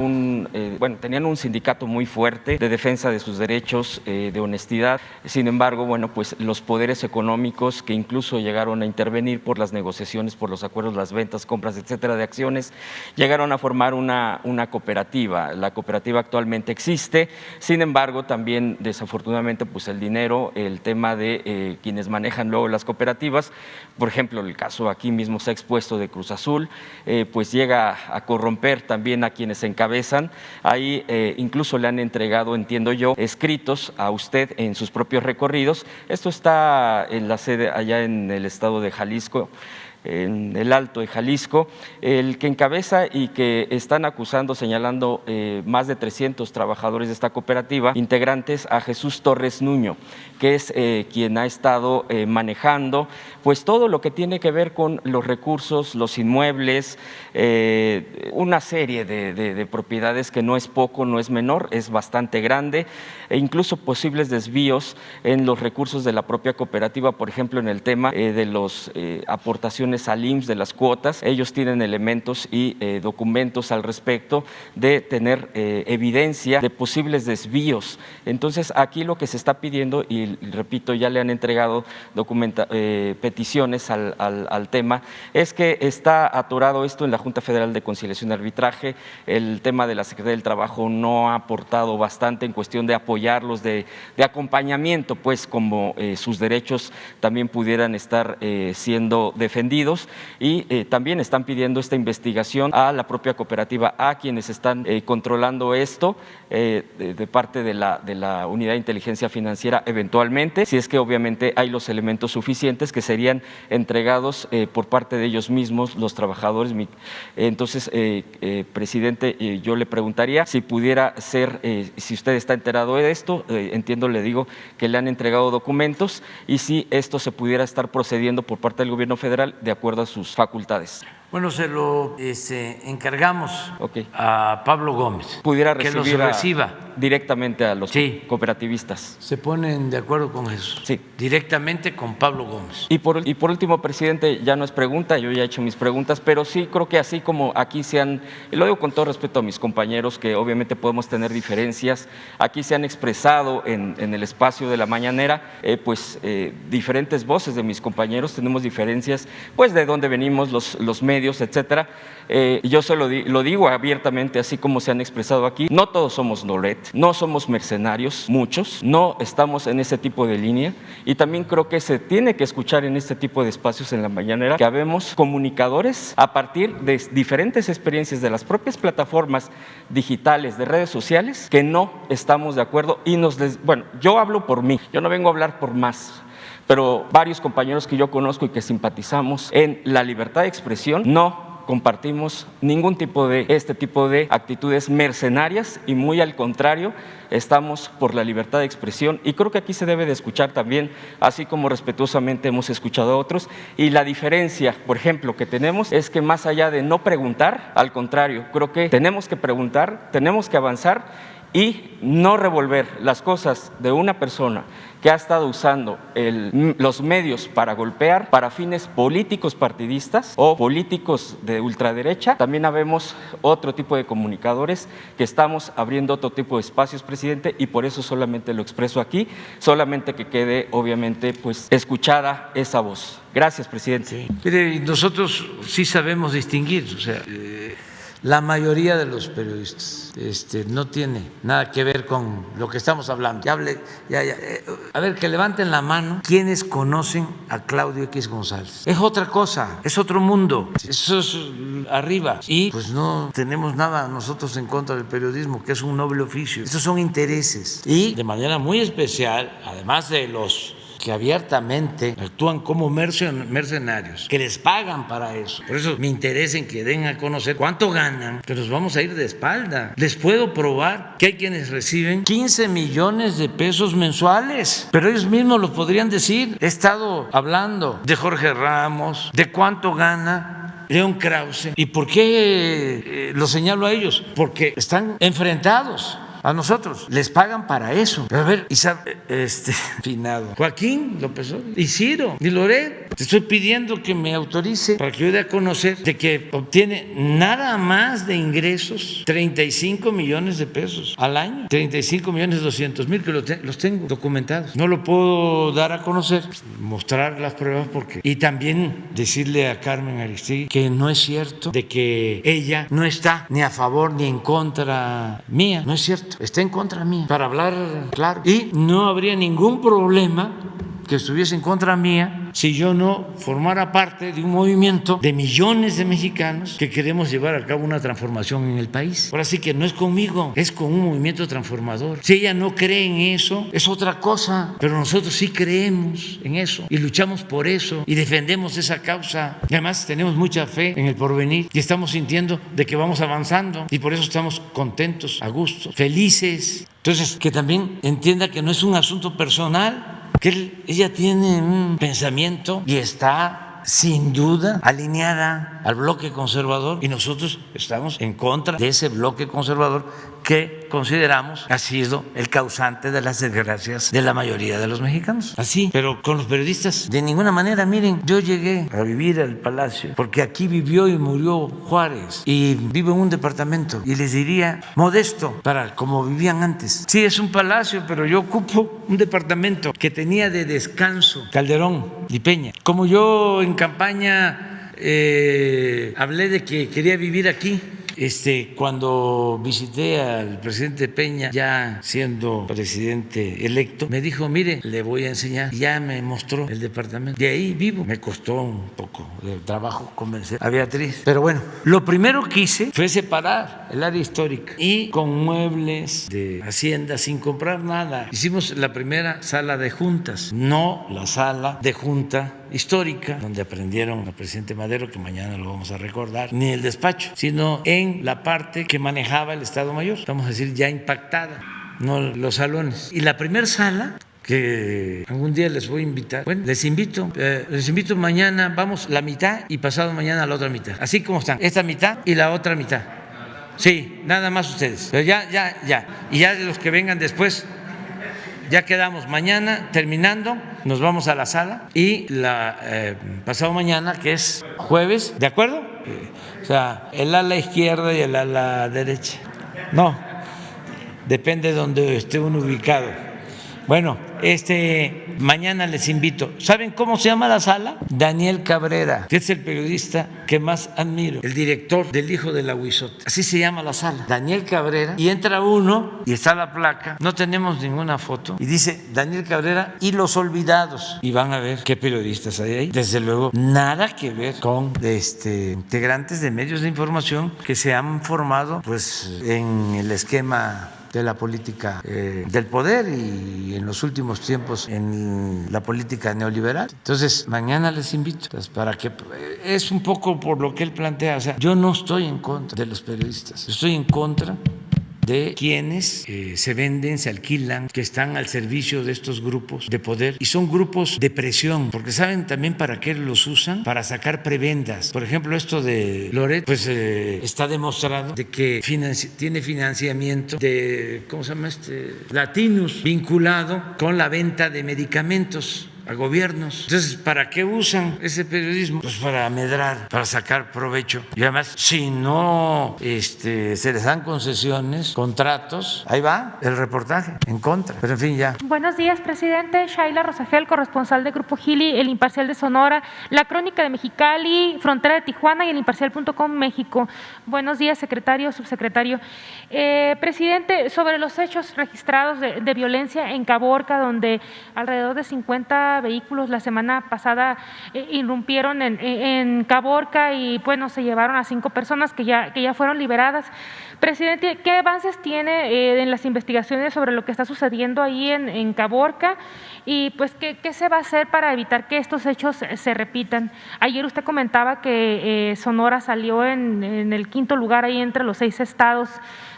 tenían un sindicato muy fuerte de defensa de sus derechos, de honestidad. Sin embargo, bueno, pues los poderes económicos que incluso llegaron a intervenir por las negociaciones, por los acuerdos, las ventas, compras, etcétera, de acciones, llegaron a formar una cooperativa. La cooperativa actualmente existe. Sin embargo, también desafortunadamente, pues el dinero, el tema de quienes manejan luego las cooperativas, por ejemplo, el caso aquí mismo se ha expuesto de Cruz Azul, pues llega a corromper también a quienes encabezan. Ahí incluso le han entregado, entiendo yo, escritos a usted en sus propios recorridos. Esto está en la sede allá en el estado de Jalisco, en el Alto de Jalisco, el que encabeza y que están acusando, señalando más de 300 trabajadores de esta cooperativa, integrantes a Jesús Torres Nuño, que es quien ha estado manejando pues todo lo que tiene que ver con los recursos, los inmuebles, una serie de propiedades que no es poco, no es menor, es bastante grande, e incluso posibles desvíos en los recursos de la propia cooperativa, por ejemplo, en el tema de las aportaciones al IMSS, de las cuotas. Ellos tienen elementos y documentos al respecto de tener evidencia de posibles desvíos. Entonces, aquí lo que se está pidiendo, y repito, ya le han entregado peticiones al tema, es que está atorado esto en la Junta Federal de Conciliación y Arbitraje. El tema de la Secretaría del Trabajo no ha aportado bastante en cuestión de apoyarlos, de acompañamiento, pues como sus derechos también pudieran estar siendo defendidos, y también están pidiendo esta investigación a la propia cooperativa, a quienes están controlando esto de parte de la Unidad de Inteligencia Financiera eventualmente, si es que obviamente hay los elementos suficientes que serían entregados por parte de ellos mismos, los trabajadores. Entonces, presidente, yo le preguntaría si pudiera ser, si usted está enterado de esto, entiendo, le digo que le han entregado documentos, y si esto se pudiera estar procediendo por parte del gobierno federal de acuerdo a sus facultades. Bueno, se lo encargamos a Pablo Gómez. Pudiera que recibir los reciba directamente a los cooperativistas. Se ponen de acuerdo con eso. Sí. Directamente con Pablo Gómez. Y por último, presidente, ya no es pregunta, yo ya he hecho mis preguntas, pero sí creo que así como aquí y lo digo con todo respeto a mis compañeros, que obviamente podemos tener diferencias, aquí se han expresado en el espacio de la mañanera, diferentes voces de mis compañeros, tenemos diferencias, pues de dónde venimos, los medios, etcétera. Yo lo digo abiertamente, así como se han expresado aquí, no todos somos Loret, no somos mercenarios, muchos, no estamos en ese tipo de línea, y también creo que se tiene que escuchar en este tipo de espacios en la mañanera que habemos comunicadores a partir de diferentes experiencias de las propias plataformas digitales, de redes sociales, que no estamos de acuerdo y yo hablo por mí, yo no vengo a hablar por más, pero varios compañeros que yo conozco y que simpatizamos en la libertad de expresión no compartimos ningún tipo de actitudes mercenarias, y muy al contrario, estamos por la libertad de expresión, y creo que aquí se debe de escuchar también, así como respetuosamente hemos escuchado a otros. Y la diferencia, por ejemplo, que tenemos es que más allá de no preguntar, al contrario, creo que tenemos que preguntar, tenemos que avanzar y no revolver las cosas de una persona que ha estado usando los medios para golpear para fines políticos partidistas o políticos de ultraderecha. También habemos otro tipo de comunicadores que estamos abriendo otro tipo de espacios, presidente, y por eso solamente lo expreso aquí, solamente que quede obviamente pues escuchada esa voz. Gracias, presidente. Sí. Mire, nosotros sí sabemos distinguir, la mayoría de los periodistas no tiene nada que ver con lo que estamos hablando. A ver, que levanten la mano quienes conocen a Claudio X González. Es otra cosa, es otro mundo, eso es arriba. Y pues no tenemos nada nosotros en contra del periodismo, que es un noble oficio. Estos son intereses. Y de manera muy especial, además de los que abiertamente actúan como mercenarios, que les pagan para eso. Por eso me interesa en que den a conocer cuánto ganan, que nos vamos a ir de espalda. Les puedo probar que hay quienes reciben 15 millones de pesos mensuales, pero ellos mismos lo podrían decir. He estado hablando de Jorge Ramos, de cuánto gana León Krause. ¿Y por qué lo señalo a ellos? Porque están enfrentados a nosotros, les pagan para eso. Pero a ver, finado Joaquín López Obrador, y Ciro y Loret, te estoy pidiendo que me autorice para que yo dé a conocer de que obtiene nada más de ingresos 35 millones de pesos al año, 35.200.000, que los tengo documentados. No lo puedo dar a conocer, mostrar las pruebas porque... Y también decirle a Carmen Aristegui que no es cierto de que ella no está ni a favor ni en contra mía. No es cierto, está en contra mía, para hablar claro. Y no habría ningún problema que estuviese en contra mía si yo no formara parte de un movimiento de millones de mexicanos que queremos llevar a cabo una transformación en el país. Ahora sí que no es conmigo, es con un movimiento transformador. Si ella no cree en eso, es otra cosa, pero nosotros sí creemos en eso y luchamos por eso y defendemos esa causa. Y además tenemos mucha fe en el porvenir y estamos sintiendo de que vamos avanzando y por eso estamos contentos, a gusto, felices. Entonces, que también entienda que no es un asunto personal, que ella tiene un pensamiento y está sin duda alineada al bloque conservador y nosotros estamos en contra de ese bloque conservador que consideramos ha sido el causante de las desgracias de la mayoría de los mexicanos. Así, pero con los periodistas de ninguna manera. Miren, yo llegué a vivir al Palacio porque aquí vivió y murió Juárez y vivo en un departamento y les diría modesto para como vivían antes. Sí, es un palacio, pero yo ocupo un departamento que tenía de descanso Calderón y Peña. Como yo en campaña hablé de que quería vivir aquí, cuando visité al presidente Peña, ya siendo presidente electo, me dijo, mire, le voy a enseñar. Ya me mostró el departamento. De ahí vivo. Me costó un poco de trabajo convencer a Beatriz. Pero bueno, lo primero que hice fue separar el área histórica y con muebles de Hacienda, sin comprar nada. Hicimos la primera sala de juntas, no la sala de junta histórica, donde aprendieron al presidente Madero, que mañana lo vamos a recordar, ni el despacho, sino en la parte que manejaba el Estado Mayor, vamos a decir ya impactada, no los salones. Y la primera sala, que algún día les voy a invitar, bueno, les invito mañana, vamos la mitad y pasado mañana la otra mitad, así como están, esta mitad y la otra mitad. Sí, nada más ustedes, pero ya, y ya los que vengan después. Ya quedamos, mañana terminando, nos vamos a la sala y pasado mañana, que es jueves, ¿de acuerdo? O sea, el ala izquierda y el ala derecha. No, depende de donde esté uno ubicado. Bueno, mañana les invito. ¿Saben cómo se llama la sala? Daniel Cabrera, que es el periodista que más admiro, el director del Hijo del Aguizote. Así se llama la sala, Daniel Cabrera. Y entra uno y está la placa, no tenemos ninguna foto, y dice Daniel Cabrera y los olvidados. Y van a ver qué periodistas hay ahí. Desde luego, nada que ver con integrantes de medios de información que se han formado pues en el esquema de la política del poder y en los últimos tiempos en la política neoliberal. Entonces, mañana les invito para que es un poco por lo que él plantea. O sea, yo no estoy en contra de los periodistas, estoy en contra de quienes se venden, se alquilan, que están al servicio de estos grupos de poder y son grupos de presión, porque saben también para qué los usan, para sacar prebendas. Por ejemplo, esto de Loret, pues está demostrado de que tiene financiamiento de, ¿cómo se llama Latinus, vinculado con la venta de medicamentos a gobiernos. Entonces, ¿para qué usan ese periodismo? Pues para amedrar, para sacar provecho. Y además, si no se les dan concesiones, contratos, ahí va el reportaje en contra. Pero en fin, ya. Buenos días, presidente. Shaila Rosagel, corresponsal de Grupo Gili, El Imparcial de Sonora, La Crónica de Mexicali, Frontera de Tijuana y El Imparcial.com México. Buenos días, secretario, subsecretario. Presidente, sobre los hechos registrados de violencia en Caborca, donde alrededor de 50 vehículos la semana pasada irrumpieron en Caborca y bueno, se llevaron a 5 personas que ya fueron liberadas. Presidente, ¿qué avances tiene en las investigaciones sobre lo que está sucediendo ahí en Caborca? Y pues, ¿qué se va a hacer para evitar que estos hechos se repitan? Ayer usted comentaba que Sonora salió en el 5º lugar ahí entre los 6 estados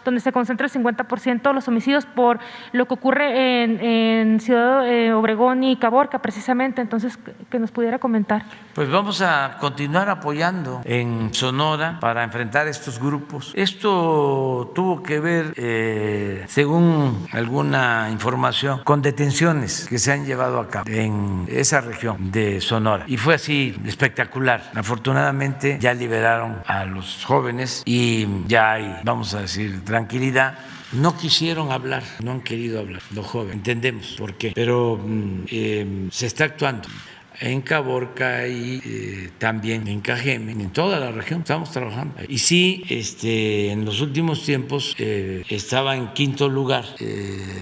donde se concentra el 50% de los homicidios por lo que ocurre en Ciudad Obregón y Caborca precisamente. Entonces, que nos pudiera comentar. Pues vamos a continuar apoyando en Sonora para enfrentar estos grupos. Esto tuvo que ver, según alguna información, con detenciones que se han llevado a cabo en esa región de Sonora. Y fue así espectacular. Afortunadamente ya liberaron a los jóvenes y ya hay, vamos a decir, tranquilidad. No quisieron hablar, no han querido hablar los jóvenes, entendemos por qué, pero se está actuando. En Caborca y también en Cajeme, en toda la región estamos trabajando. Y sí, en los últimos tiempos estaba en 5º lugar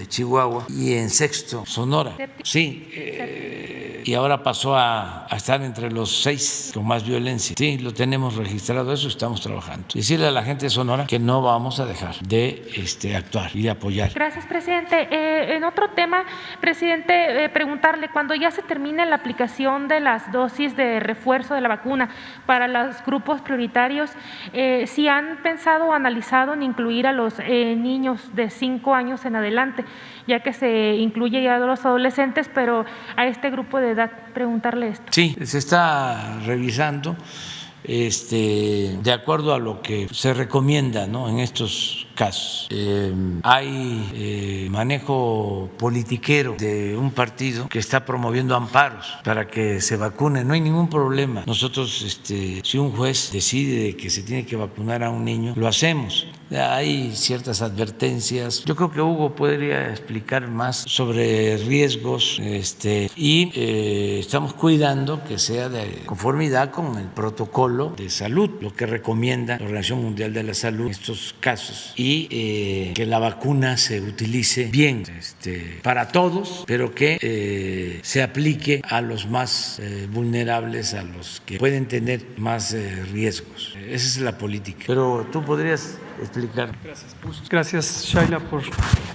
Chihuahua y en 6º Sonora. Sí, y ahora pasó a estar entre los 6 con más violencia. Sí, lo tenemos registrado, eso estamos trabajando. Decirle a la gente de Sonora que no vamos a dejar de actuar y de apoyar. Gracias, presidente. En otro tema, presidente, preguntarle, cuando ya se termine la aplicación de las dosis de refuerzo de la vacuna para los grupos prioritarios, si han pensado o analizado en incluir a los niños de 5 años en adelante, ya que se incluye ya a los adolescentes, pero a este grupo de edad, preguntarle esto. Sí, se está revisando de acuerdo a lo que se recomienda, ¿no?, en estos casos. Hay manejo politiquero de un partido que está promoviendo amparos para que se vacunen. No hay ningún problema. Nosotros, si un juez decide que se tiene que vacunar a un niño, lo hacemos. Hay ciertas advertencias. Yo creo que Hugo podría explicar más sobre riesgos y estamos cuidando que sea de conformidad con el protocolo de salud, lo que recomienda la Organización Mundial de la Salud en estos casos, y que la vacuna se utilice bien para todos, pero que se aplique a los más vulnerables, a los que pueden tener más riesgos. Esa es la política. Pero tú podrías explicar. Gracias, Shaila, por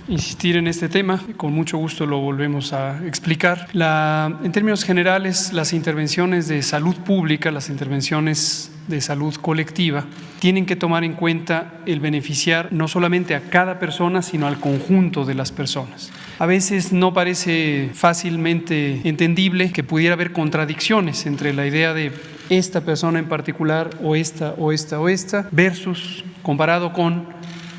insistir en este tema. Con mucho gusto lo volvemos a explicar. En términos generales, las intervenciones de salud pública, las intervenciones de salud colectiva, tienen que tomar en cuenta el beneficiar no solamente a cada persona, sino al conjunto de las personas. A veces no parece fácilmente entendible que pudiera haber contradicciones entre la idea de esta persona en particular o esta versus comparado con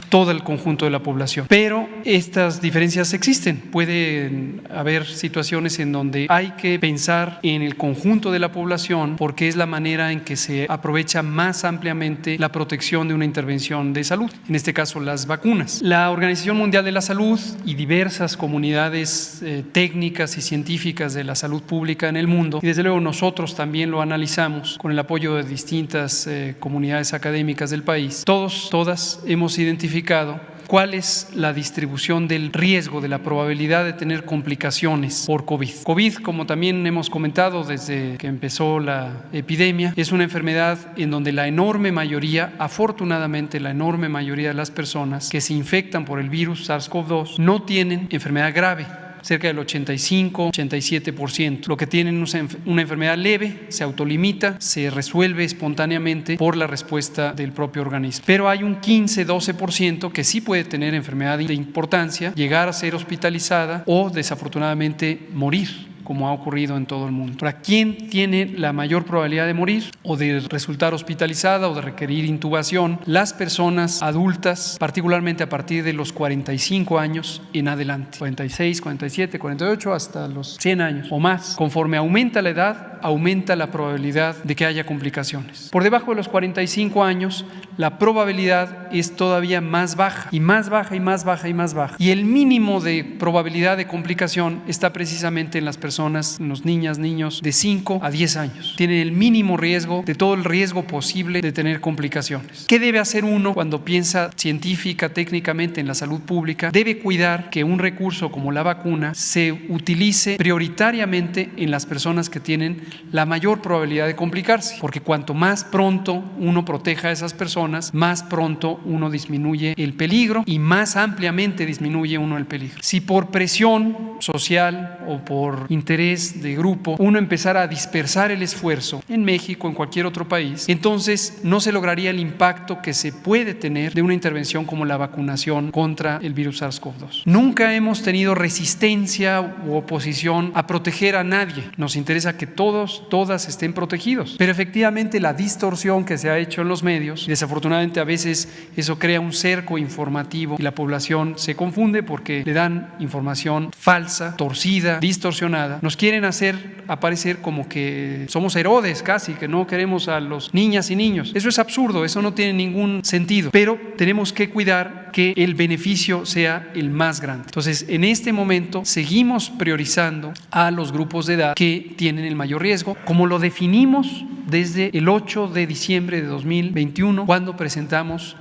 todo el conjunto de la población. Pero estas diferencias existen. Pueden haber situaciones en donde hay que pensar en el conjunto de la población porque es la manera en que se aprovecha más ampliamente la protección de una intervención de salud, en este caso las vacunas. La Organización Mundial de la Salud y diversas comunidades técnicas y científicas de la salud pública en el mundo, y desde luego nosotros también lo analizamos con el apoyo de distintas comunidades académicas del país, todas hemos identificado cuál es la distribución del riesgo, de la probabilidad de tener complicaciones por COVID. COVID, como también hemos comentado desde que empezó la epidemia, es una enfermedad en donde la enorme mayoría, afortunadamente la enorme mayoría de las personas que se infectan por el virus SARS-CoV-2 no tienen enfermedad grave. Cerca del 85-87%. Lo que tienen una enfermedad leve, se autolimita, se resuelve espontáneamente por la respuesta del propio organismo. Pero hay un 15-12% que sí puede tener enfermedad de importancia, llegar a ser hospitalizada o desafortunadamente morir, como ha ocurrido en todo el mundo. ¿Para quién tiene la mayor probabilidad de morir o de resultar hospitalizada o de requerir intubación? Las personas adultas, particularmente a partir de los 45 años en adelante, 46, 47, 48, hasta los 100 años o más. Conforme aumenta la edad, aumenta la probabilidad de que haya complicaciones. Por debajo de los 45 años, la probabilidad es todavía más baja y más baja y más baja y más baja. Y el mínimo de probabilidad de complicación está precisamente en las personas, en los niños de 5 a 10 años. Tienen el mínimo riesgo de todo el riesgo posible de tener complicaciones. ¿Qué debe hacer uno cuando piensa científica, técnicamente en la salud pública? Debe cuidar que un recurso como la vacuna se utilice prioritariamente en las personas que tienen la mayor probabilidad de complicarse, porque cuanto más pronto uno proteja a esas personas, más pronto uno disminuye el peligro y más ampliamente disminuye uno el peligro. Si por presión social o por interés de grupo uno empezara a dispersar el esfuerzo en México, en cualquier otro país, entonces no se lograría el impacto que se puede tener de una intervención como la vacunación contra el virus SARS-CoV-2. Nunca hemos tenido resistencia u oposición a proteger a nadie. Nos interesa que todos, todas estén protegidos. Pero efectivamente la distorsión que se ha hecho en los medios, desafortunadamente a veces eso crea un cerco informativo y la población se confunde porque le dan información falsa, torcida, distorsionada. Nos quieren hacer aparecer como que somos Herodes casi, que no queremos a los niñas y niños. Eso es absurdo, eso no tiene ningún sentido. Pero tenemos que cuidar que el beneficio sea el más grande. Entonces, en este momento seguimos priorizando a los grupos de edad que tienen el mayor riesgo, como lo definimos desde el 8 de diciembre de 2021, cuando presentamos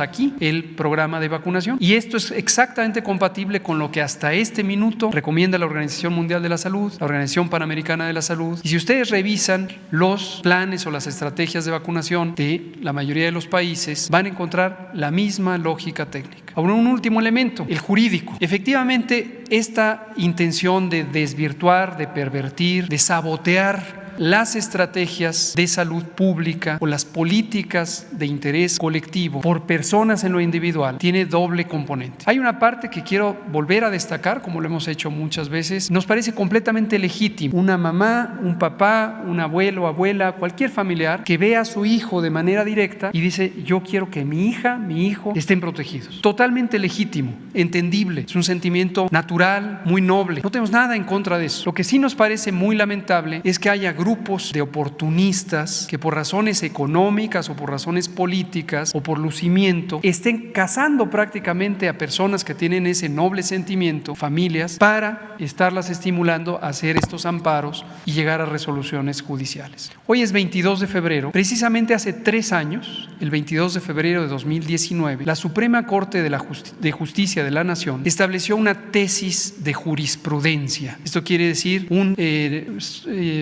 aquí el programa de vacunación. Y esto es exactamente compatible con lo que hasta este minuto recomienda la Organización Mundial de la Salud, la Organización Panamericana de la Salud. Y si ustedes revisan los planes o las estrategias de vacunación de la mayoría de los países, van a encontrar la misma lógica técnica. Ahora, un último elemento, el jurídico. Efectivamente, esta intención de desvirtuar, de pervertir, de sabotear las estrategias de salud pública o las políticas de interés colectivo por personas en lo individual tiene doble componente. Hay una parte que quiero volver a destacar, como lo hemos hecho muchas veces. Nos parece completamente legítimo una mamá, un papá, un abuelo, abuela, cualquier familiar que vea a su hijo de manera directa y dice: yo quiero que mi hija, mi hijo estén protegidos. Totalmente legítimo, entendible, es un sentimiento natural, muy noble. No tenemos nada en contra de eso. Lo que sí nos parece muy lamentable es que haya grupos de oportunistas que por razones económicas o por razones políticas o por lucimiento estén cazando prácticamente a personas que tienen ese noble sentimiento, familias, para estarlas estimulando a hacer estos amparos y llegar a resoluciones judiciales. Hoy es 22 de febrero, precisamente hace 3 años, el 22 de febrero de 2019, la Suprema Corte de Justicia de la Nación estableció una tesis de jurisprudencia. Esto quiere decir un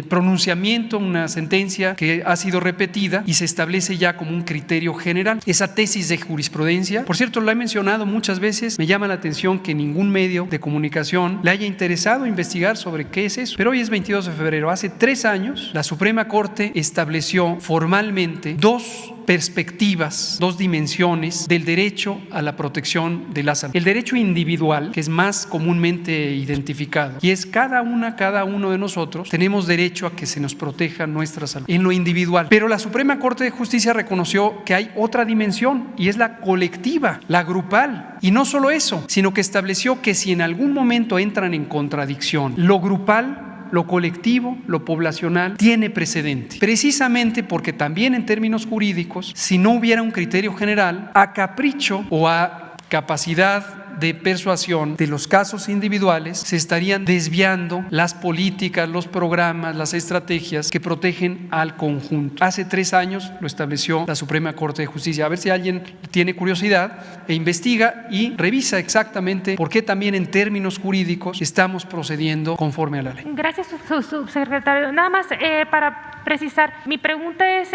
pronunciamiento, una sentencia que ha sido repetida y se establece ya como un criterio general. Esa tesis de jurisprudencia, por cierto, lo he mencionado muchas veces, me llama la atención que ningún medio de comunicación le haya interesado investigar sobre qué es eso. Pero hoy es 22 de febrero, hace 3 años, la Suprema Corte estableció formalmente 2 perspectivas, 2 dimensiones del derecho a la protección de la salud. El derecho individual, que es más comúnmente identificado, y es cada uno de nosotros tenemos derecho a que se nos proteja nuestra salud en lo individual. Pero la Suprema Corte de Justicia reconoció que hay otra dimensión y es la colectiva, la grupal. Y no solo eso, sino que estableció que si en algún momento entran en contradicción lo grupal, lo colectivo, lo poblacional, tiene precedente. Precisamente porque también en términos jurídicos, si no hubiera un criterio general, a capricho o a capacidad de persuasión de los casos individuales, se estarían desviando las políticas, los programas, las estrategias que protegen al conjunto. Hace 3 años lo estableció la Suprema Corte de Justicia. A ver si alguien tiene curiosidad e investiga y revisa exactamente por qué también en términos jurídicos estamos procediendo conforme a la ley. Gracias, subsecretario. Nada más para precisar, mi pregunta es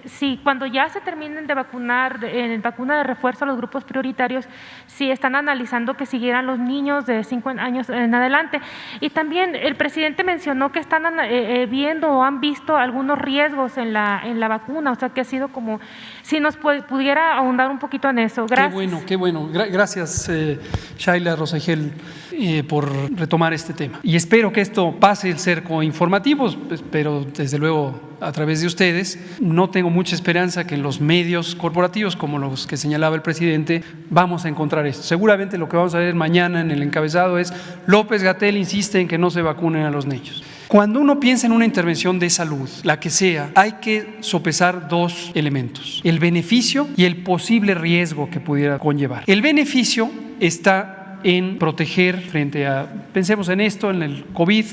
si cuando ya se terminen de vacunar, en vacuna de refuerzo a los grupos prioritarios, si están analizando que siguieran los niños de 5 años en adelante. Y también el presidente mencionó que están viendo o han visto algunos riesgos en la vacuna, o sea que ha sido como, si nos pudiera ahondar un poquito en eso. Gracias. Qué bueno. Gracias, Shaila Rosagel, por retomar este tema. Y espero que esto pase el cerco informativo, pero desde luego a través de ustedes. No tengo mucha esperanza que en los medios corporativos, como los que señalaba el presidente, vamos a encontrar esto. Seguramente lo que vamos a ver mañana en el encabezado es: López-Gatell insiste en que no se vacunen a los niños. Cuando uno piensa en una intervención de salud, la que sea, hay que sopesar 2 elementos: el beneficio y el posible riesgo que pudiera conllevar. El beneficio está en proteger frente a, pensemos en esto, en el COVID,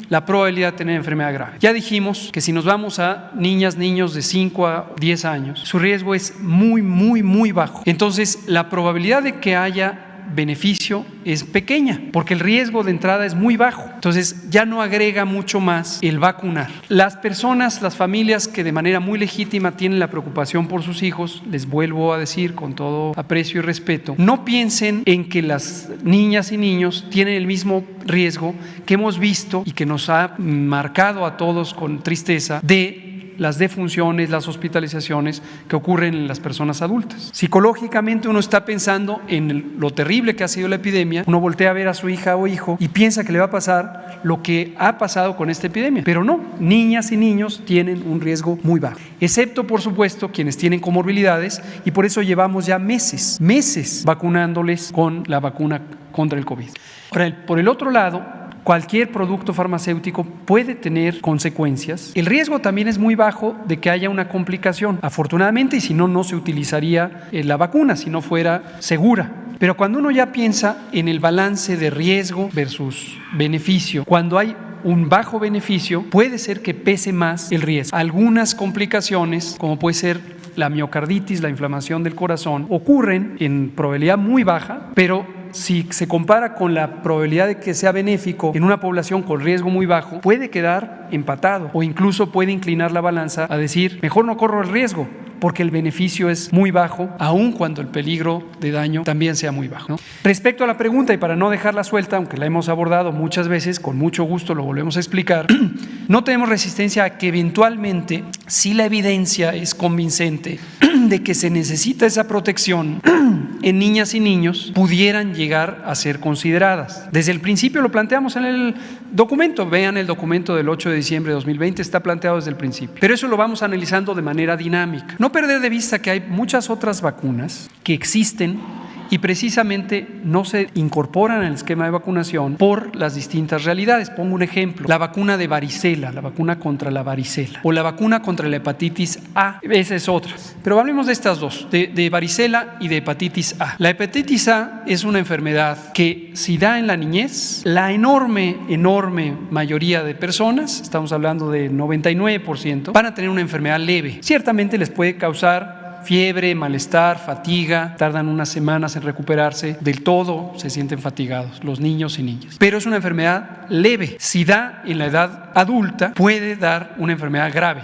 la probabilidad de tener enfermedad grave. Ya dijimos que si nos vamos a niñas, niños de 5 a 10 años, su riesgo es muy bajo. Entonces, la probabilidad de que haya beneficio es pequeña, porque el riesgo de entrada es muy bajo. Entonces ya no agrega mucho más el vacunar. Las personas, las familias que de manera muy legítima tienen la preocupación por sus hijos, les vuelvo a decir con todo aprecio y respeto, no piensen en que las niñas y niños tienen el mismo riesgo que hemos visto y que nos ha marcado a todos con tristeza de las defunciones, las hospitalizaciones que ocurren en las personas adultas. Psicológicamente uno está pensando en lo terrible que ha sido la epidemia, uno voltea a ver a su hija o hijo y piensa que le va a pasar lo que ha pasado con esta epidemia, pero no, niñas y niños tienen un riesgo muy bajo, excepto por supuesto quienes tienen comorbilidades, y por eso llevamos ya meses vacunándoles con la vacuna contra el COVID. Ahora, por el otro lado, cualquier producto farmacéutico puede tener consecuencias. El riesgo también es muy bajo de que haya una complicación, afortunadamente, y si no, no se utilizaría la vacuna si no fuera segura. Pero cuando uno ya piensa en el balance de riesgo versus beneficio, cuando hay un bajo beneficio, puede ser que pese más el riesgo. Algunas complicaciones, como puede ser la miocarditis, la inflamación del corazón, ocurren en probabilidad muy baja, pero si se compara con la probabilidad de que sea benéfico en una población con riesgo muy bajo, puede quedar empatado o incluso puede inclinar la balanza a decir, mejor no corro el riesgo, porque el beneficio es muy bajo, aun cuando el peligro de daño también sea muy bajo, ¿no? Respecto a la pregunta, y para no dejarla suelta, aunque la hemos abordado muchas veces, con mucho gusto lo volvemos a explicar, no tenemos resistencia a que eventualmente, si la evidencia es convincente de que se necesita esa protección en niñas y niños, pudieran llegar a ser consideradas. Desde el principio lo planteamos en el documento, vean el documento del 8 de diciembre de 2020, está planteado desde el principio. Pero eso lo vamos analizando de manera dinámica. No perder de vista que hay muchas otras vacunas que existen y precisamente no se incorporan al esquema de vacunación por las distintas realidades. Pongo un ejemplo, la vacuna de varicela, la vacuna contra la varicela o la vacuna contra la hepatitis A, esa es otra. Pero hablemos de estas dos, de varicela y de hepatitis A. La hepatitis A es una enfermedad que si da en la niñez, la enorme mayoría de personas, estamos hablando de 99%, van a tener una enfermedad leve. Ciertamente les puede causar fiebre, malestar, fatiga, tardan unas semanas en recuperarse del todo, se sienten fatigados los niños y niñas. Pero es una enfermedad leve. Si da en la edad adulta, puede dar una enfermedad grave.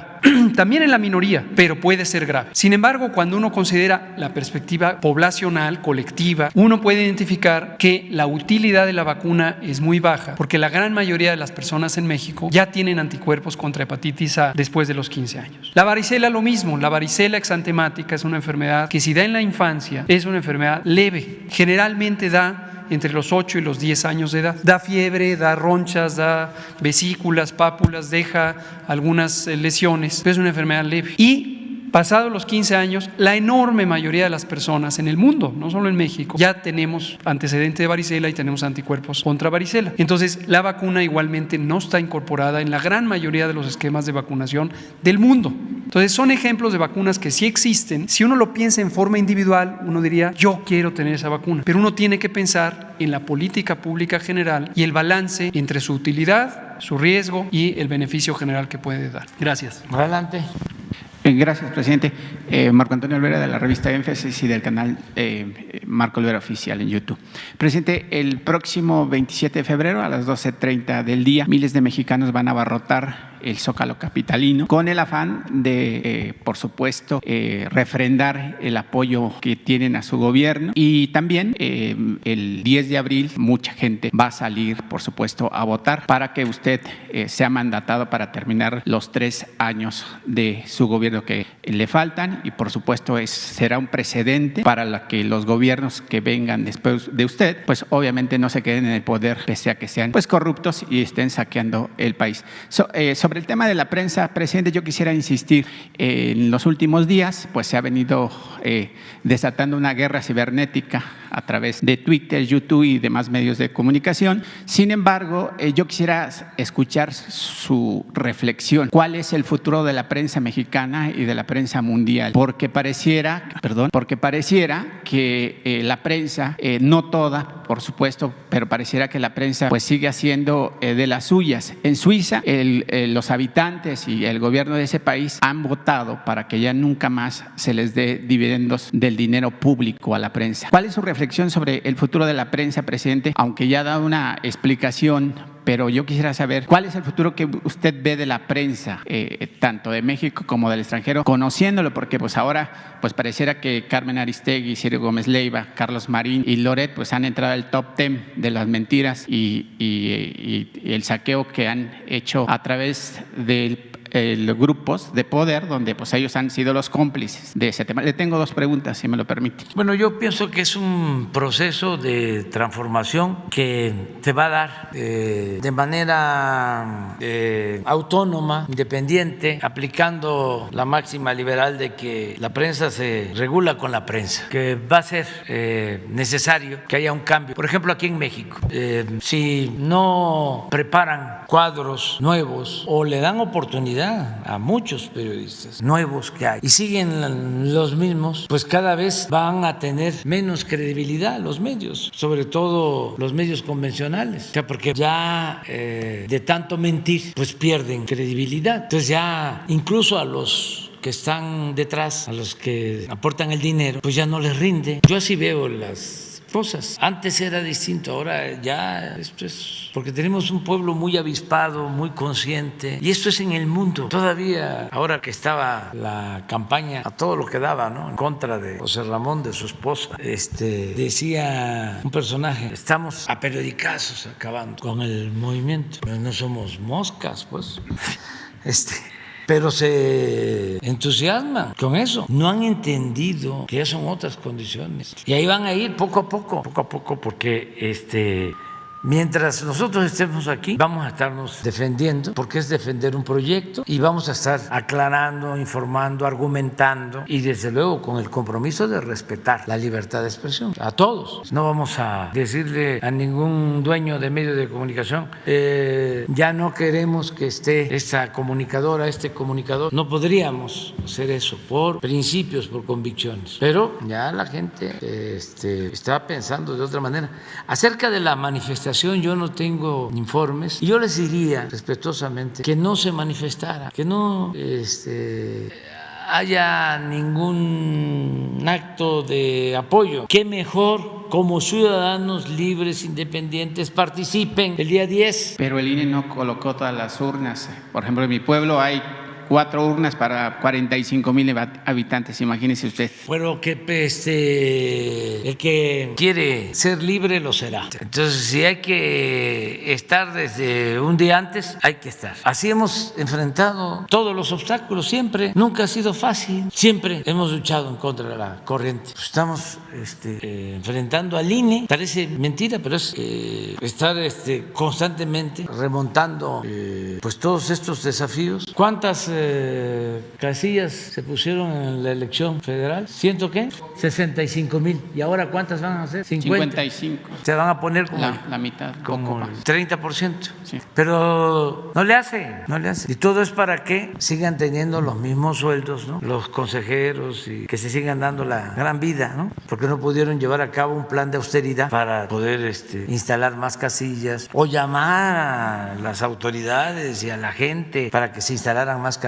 También en la minoría, pero puede ser grave. Sin embargo, cuando uno considera la perspectiva poblacional, colectiva, uno puede identificar que la utilidad de la vacuna es muy baja, porque la gran mayoría de las personas en México ya tienen anticuerpos contra hepatitis A después de los 15 años. La varicela lo mismo, la varicela exantemática es una enfermedad que si da en la infancia es una enfermedad leve, generalmente da entre los 8 y los 10 años de edad. Da fiebre, da ronchas, da vesículas, pápulas, deja algunas lesiones, pero es una enfermedad leve. Y pasados los 15 años, la enorme mayoría de las personas en el mundo, no solo en México, ya tenemos antecedente de varicela y tenemos anticuerpos contra varicela. Entonces, la vacuna igualmente no está incorporada en la gran mayoría de los esquemas de vacunación del mundo. Entonces, son ejemplos de vacunas que sí existen. Si uno lo piensa en forma individual, uno diría, yo quiero tener esa vacuna. Pero uno tiene que pensar en la política pública general y el balance entre su utilidad, su riesgo y el beneficio general que puede dar. Gracias. Adelante. Gracias, presidente. Marco Antonio Olvera, de la revista Énfasis y del canal Marco Olvera Oficial en YouTube. Presidente, el próximo 27 de febrero a las 12:30 del día, miles de mexicanos van a abarrotar el Zócalo capitalino con el afán de, por supuesto, refrendar el apoyo que tienen a su gobierno, y también el 10 de abril mucha gente va a salir, por supuesto, a votar para que usted sea mandatado para terminar los 3 años de su gobierno que le faltan, y por supuesto será un precedente para que los gobiernos que vengan después de usted, pues obviamente no se queden en el poder pese a que sean pues corruptos y estén saqueando el país. Sobre el tema de la prensa, presidente, yo quisiera insistir, en los últimos días pues se ha venido desatando una guerra cibernética a través de Twitter, YouTube y demás medios de comunicación. Sin embargo, yo quisiera escuchar su reflexión. ¿Cuál es el futuro de la prensa mexicana y de la prensa mundial? Porque pareciera que la prensa, no toda, por supuesto, pero pareciera que la prensa pues sigue haciendo de las suyas. En Suiza, los habitantes y el gobierno de ese país han votado para que ya nunca más se les dé dividendos del dinero público a la prensa. ¿Cuál es su reflexión reflexión sobre el futuro de la prensa, presidente, aunque ya da una explicación, pero yo quisiera saber cuál es el futuro que usted ve de la prensa, tanto de México como del extranjero, conociéndolo, porque pues ahora pues pareciera que Carmen Aristegui, Ciro Gómez Leiva, Carlos Marín y Loret pues han entrado al top 10 de las mentiras y el saqueo que han hecho a través del grupos de poder, donde pues ellos han sido los cómplices de ese tema. Le tengo dos preguntas, si me lo permite. Bueno, yo pienso que es un proceso de transformación que se va a dar de manera autónoma, independiente, aplicando la máxima liberal de que la prensa se regula con la prensa, que va a ser necesario que haya un cambio. Por ejemplo, aquí en México, si no preparan cuadros nuevos o le dan oportunidad a muchos periodistas nuevos que hay y siguen los mismos, pues cada vez van a tener menos credibilidad los medios, sobre todo los medios convencionales, o sea, porque ya de tanto mentir pues pierden credibilidad. Entonces ya incluso a los que están detrás, a los que aportan el dinero, pues ya no les rinde. Yo así veo las cosas. Antes era distinto, ahora ya esto es porque tenemos un pueblo muy avispado, muy consciente, y esto es en el mundo. Todavía, ahora que estaba la campaña a todo lo que daba, ¿no?, en contra de José Ramón, de su esposa, decía un personaje: estamos a periodicazos acabando con el movimiento, pero no somos moscas, pues. Pero se entusiasman con eso. No han entendido que ya son otras condiciones. Y ahí van a ir poco a poco, porque mientras nosotros estemos aquí, vamos a estarnos defendiendo, porque es defender un proyecto, y vamos a estar aclarando, informando, argumentando, y desde luego con el compromiso de respetar la libertad de expresión a todos. No vamos a decirle a ningún dueño de medio de comunicación: ya no queremos que esté esta comunicadora, este comunicador. No podríamos hacer eso por principios, por convicciones. Pero ya la gente está pensando de otra manera. Acerca de la manifestación, yo no tengo informes, y yo les diría respetuosamente que no se manifestara, que no haya ningún acto de apoyo. Qué mejor, como ciudadanos libres, independientes, participen el día 10. Pero el INE no colocó todas las urnas. Por ejemplo, en mi pueblo hay 4 urnas para 45,000 habitantes, imagínese usted. Bueno, que el que quiere ser libre lo será. Entonces, si hay que estar desde un día antes, hay que estar. Así hemos enfrentado todos los obstáculos, siempre. Nunca ha sido fácil. Siempre hemos luchado en contra de la corriente. Estamos enfrentando al INE. Parece mentira, pero es estar constantemente remontando pues todos estos desafíos. ¿Cuántas casillas se pusieron en la elección federal? ¿100 qué? 65,000. ¿Y ahora cuántas van a ser? 55. Se van a poner como la mitad, como el 30%. Sí. Pero no le hace. Y todo es para que sigan teniendo los mismos sueldos, ¿no?, los consejeros, y que se sigan dando la gran vida, ¿no? Porque no pudieron llevar a cabo un plan de austeridad para poder instalar más casillas, o llamar a las autoridades y a la gente para que se instalaran más casillas.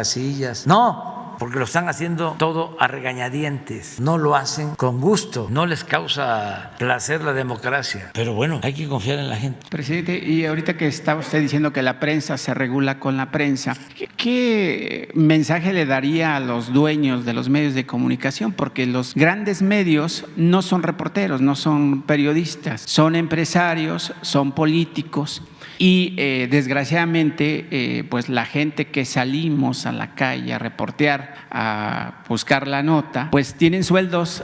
No, porque lo están haciendo todo a regañadientes, no lo hacen con gusto, no les causa placer la democracia. Pero bueno, hay que confiar en la gente. Presidente, y ahorita que está usted diciendo que la prensa se regula con la prensa, ¿qué mensaje le daría a los dueños de los medios de comunicación? Porque los grandes medios no son reporteros, no son periodistas, son empresarios, son políticos. Y desgraciadamente, pues la gente que salimos a la calle a reportear, a buscar la nota, pues tienen sueldos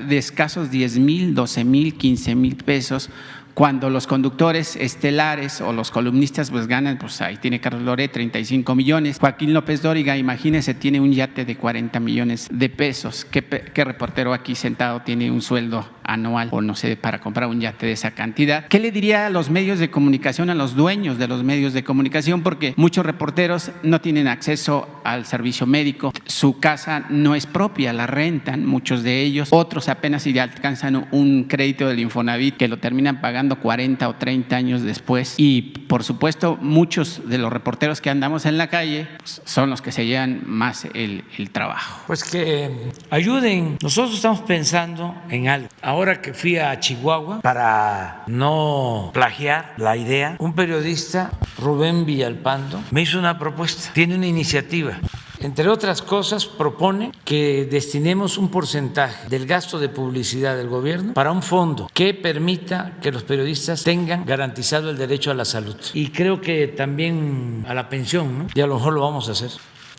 de escasos 10,000, 12,000, 15,000 pesos, cuando los conductores estelares o los columnistas pues ganan, pues ahí tiene Carlos Loret, 35 millones. Joaquín López Dóriga, imagínese, tiene un yate de 40 millones de pesos. ¿Qué reportero aquí sentado tiene un sueldo anual, o no sé, para comprar un yate de esa cantidad? ¿Qué le diría a los medios de comunicación, a los dueños de los medios de comunicación? Porque muchos reporteros no tienen acceso al servicio médico, su casa no es propia, la rentan, muchos de ellos, otros apenas si alcanzan un crédito del Infonavit que lo terminan pagando 40 o 30 años después. Y por supuesto, muchos de los reporteros que andamos en la calle pues, son los que se llevan más el trabajo. Pues que ayuden. Nosotros estamos pensando en algo. Ahora Ahora que fui a Chihuahua, para no plagiar la idea, un periodista, Rubén Villalpando, me hizo una propuesta, tiene una iniciativa. Entre otras cosas, propone que destinemos un porcentaje del gasto de publicidad del gobierno para un fondo que permita que los periodistas tengan garantizado el derecho a la salud. Y creo que también a la pensión, ¿no? Y a lo mejor lo vamos a hacer.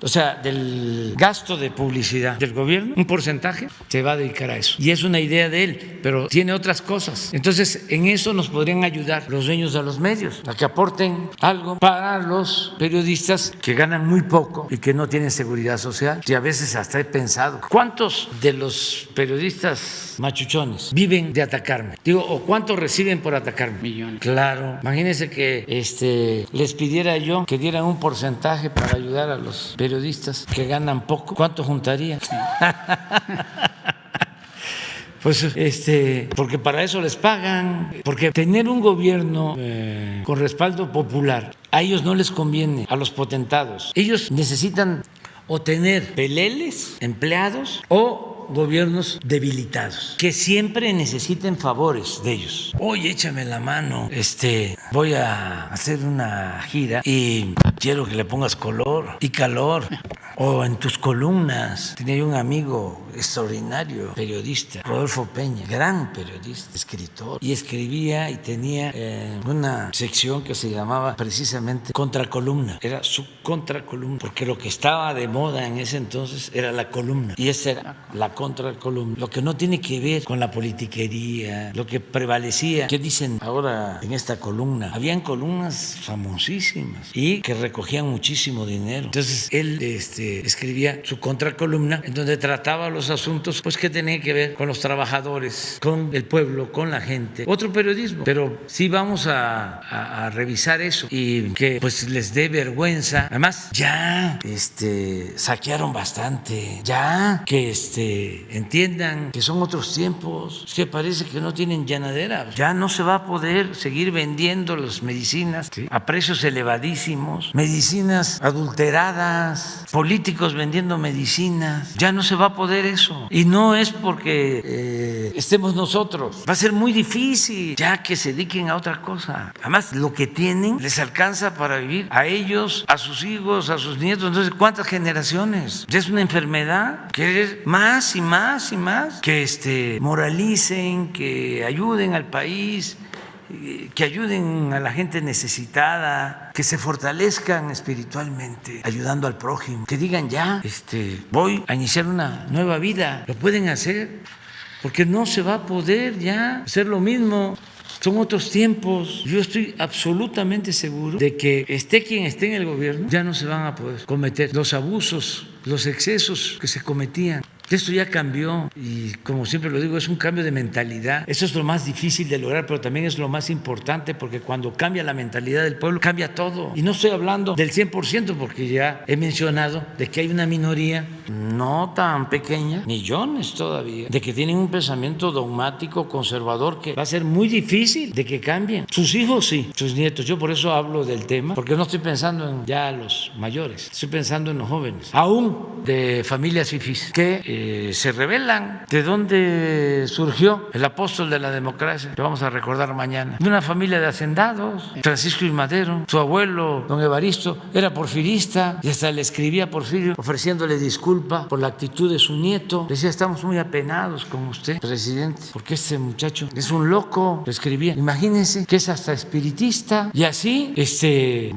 O sea, del gasto de publicidad del gobierno, un porcentaje se va a dedicar a eso. Y es una idea de él, pero tiene otras cosas. Entonces, en eso nos podrían ayudar los dueños de los medios, a que aporten algo para los periodistas que ganan muy poco y que no tienen seguridad social. Y a veces hasta he pensado, ¿cuántos de los periodistas machuchones viven de atacarme? Digo, ¿o cuántos reciben por atacarme? Millones. Claro. Imagínense que les pidiera yo que dieran un porcentaje para ayudar a los periodistas que ganan poco. ¿Cuánto juntaría? Pues porque para eso les pagan, porque tener un gobierno con respaldo popular a ellos no les conviene, a los potentados. Ellos necesitan o tener peleles, empleados, o gobiernos debilitados, que siempre necesiten favores de ellos. Oye, échame la mano, voy a hacer una gira y quiero que le pongas color y calor. O en tus columnas. Tenía yo un amigo extraordinario, periodista, Rodolfo Peña, gran periodista, escritor, y escribía y tenía una sección que se llamaba precisamente contracolumna. Era su contracolumna, porque lo que estaba de moda en ese entonces era la columna, y esa era la contracolumna. Lo que no tiene que ver con la politiquería, lo que prevalecía. ¿Qué dicen ahora en esta columna? Habían columnas famosísimas y que recogían muchísimo dinero. Entonces él escribía su contracolumna en donde trataba los asuntos pues que tenían que ver con los trabajadores, con el pueblo, con la gente. Otro periodismo, pero sí vamos a revisar eso y que pues les dé vergüenza. Además ya saquearon bastante, ya que entiendan que son otros tiempos, es que parece que no tienen llanadera. Ya no se va a poder seguir vendiendo las medicinas a precios elevadísimos, medicinas adulteradas, políticos vendiendo medicinas. Ya no se va a poder eso. Y no es porque estemos nosotros. Va a ser muy difícil ya que se dediquen a otra cosa. Además, lo que tienen les alcanza para vivir a ellos, a sus hijos, a sus nietos. Entonces, ¿cuántas generaciones? Ya es una enfermedad. Querer más y más y más. Que moralicen, que ayuden al país, que ayuden a la gente necesitada, que se fortalezcan espiritualmente, ayudando al prójimo, que digan ya, voy a iniciar una nueva vida. Lo pueden hacer, porque no se va a poder ya hacer lo mismo. Son otros tiempos. Yo estoy absolutamente seguro de que esté quien esté en el gobierno, ya no se van a poder cometer los abusos, los excesos que se cometían. Esto ya cambió y, como siempre lo digo, es un cambio de mentalidad. Eso es lo más difícil de lograr, pero también es lo más importante, porque cuando cambia la mentalidad del pueblo, cambia todo. Y no estoy hablando del 100%, porque ya he mencionado de que hay una minoría no tan pequeña, millones todavía, de que tienen un pensamiento dogmático, conservador, que va a ser muy difícil de que cambien. Sus hijos sí, sus nietos. Yo por eso hablo del tema, porque no estoy pensando en ya los mayores, estoy pensando en los jóvenes, aún de familias fifís, que se revelan de dónde surgió el apóstol de la democracia, que vamos a recordar mañana, de una familia de hacendados, Francisco y Madero. Su abuelo, don Evaristo, era porfirista y hasta le escribía a Porfirio ofreciéndole disculpa por la actitud de su nieto. Le decía, estamos muy apenados con usted, presidente, porque este muchacho es un loco. Le escribía, imagínense que es hasta espiritista. Y así,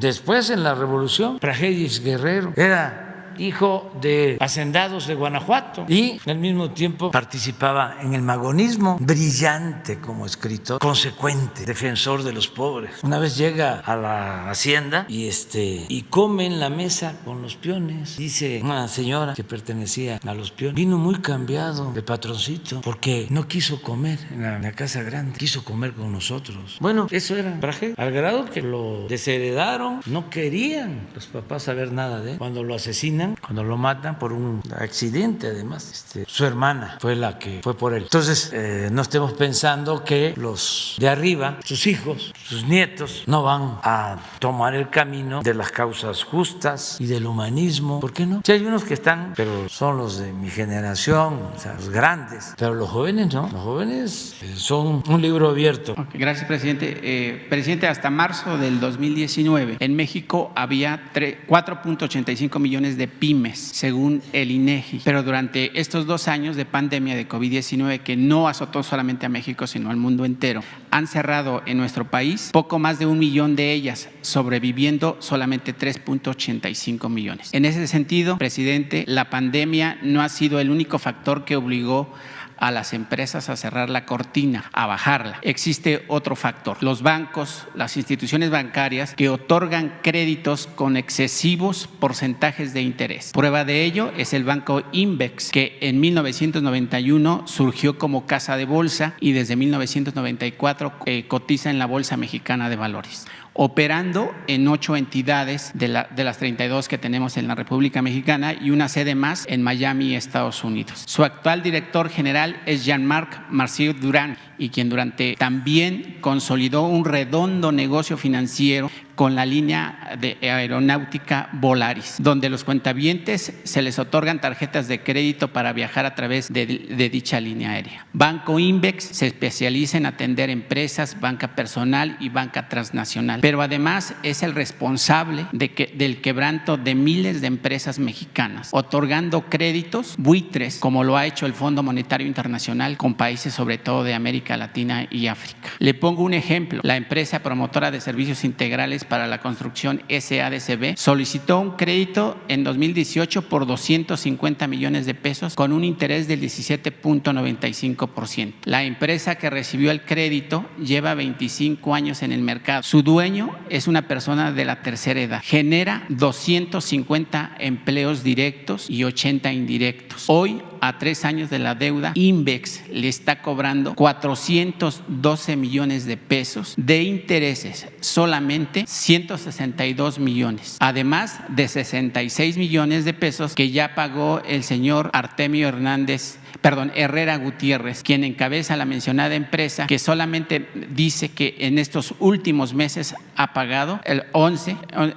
después en la revolución, Praxedis Guerrero era hijo de hacendados de Guanajuato y al mismo tiempo participaba en el magonismo, brillante como escritor, consecuente, defensor de los pobres. Una vez llega a la hacienda y come en la mesa con los peones. Dice una señora que pertenecía a los peones, vino muy cambiado de patroncito porque no quiso comer en la casa grande, quiso comer con nosotros. Bueno, eso era Praxedis, al grado que lo desheredaron, no querían los papás saber nada de él. Cuando lo asesinan, asesinan, cuando lo matan por un accidente además, su hermana fue la que fue por él. Entonces, no estemos pensando que los de arriba, sus hijos, sus nietos, no van a tomar el camino de las causas justas y del humanismo. ¿Por qué no? Sí, hay unos que están, pero son los de mi generación, o sea, los grandes, pero los jóvenes no. Los jóvenes son un libro abierto. Okay, gracias, presidente. Presidente, hasta marzo del 2019, en México había 4.85 millones de pymes, según el INEGI, pero durante estos 2 años de pandemia de COVID-19, que no azotó solamente a México, sino al mundo entero, han cerrado en nuestro país poco más de 1 millón de ellas, sobreviviendo solamente 3.85 millones. En ese sentido, presidente, la pandemia no ha sido el único factor que obligó a las empresas a cerrar la cortina, a bajarla. Existe otro factor: los bancos, las instituciones bancarias que otorgan créditos con excesivos porcentajes de interés. Prueba de ello es el banco Invex, que en 1991 surgió como casa de bolsa y desde 1994 cotiza en la Bolsa Mexicana de Valores, operando en 8 entidades de las 32 que tenemos en la República Mexicana y una sede más en Miami, Estados Unidos. Su actual director general es Jean-Marc Marcier Durán, y quien también consolidó un redondo negocio financiero con la línea de aeronáutica Volaris, donde los cuentavientes se les otorgan tarjetas de crédito para viajar a través de dicha línea aérea. Banco Invex se especializa en atender empresas, banca personal y banca transnacional, pero además es el responsable del quebranto de miles de empresas mexicanas, otorgando créditos buitres, como lo ha hecho el Fondo Monetario Internacional con países sobre todo de América Latina y África. Le pongo un ejemplo: la empresa promotora de servicios integrales para la construcción SADCB solicitó un crédito en 2018 por 250 millones de pesos con un interés del 17.95%. La empresa que recibió el crédito lleva 25 años en el mercado. Su dueño es una persona de la tercera edad. Genera 250 empleos directos y 80 indirectos. Hoy, a 3 años de la deuda, Invex le está cobrando 412 millones de pesos de intereses, solamente 162 millones, además de 66 millones de pesos que ya pagó el señor Artemio Herrera Gutiérrez, quien encabeza la mencionada empresa, que solamente dice que en estos últimos meses ha pagado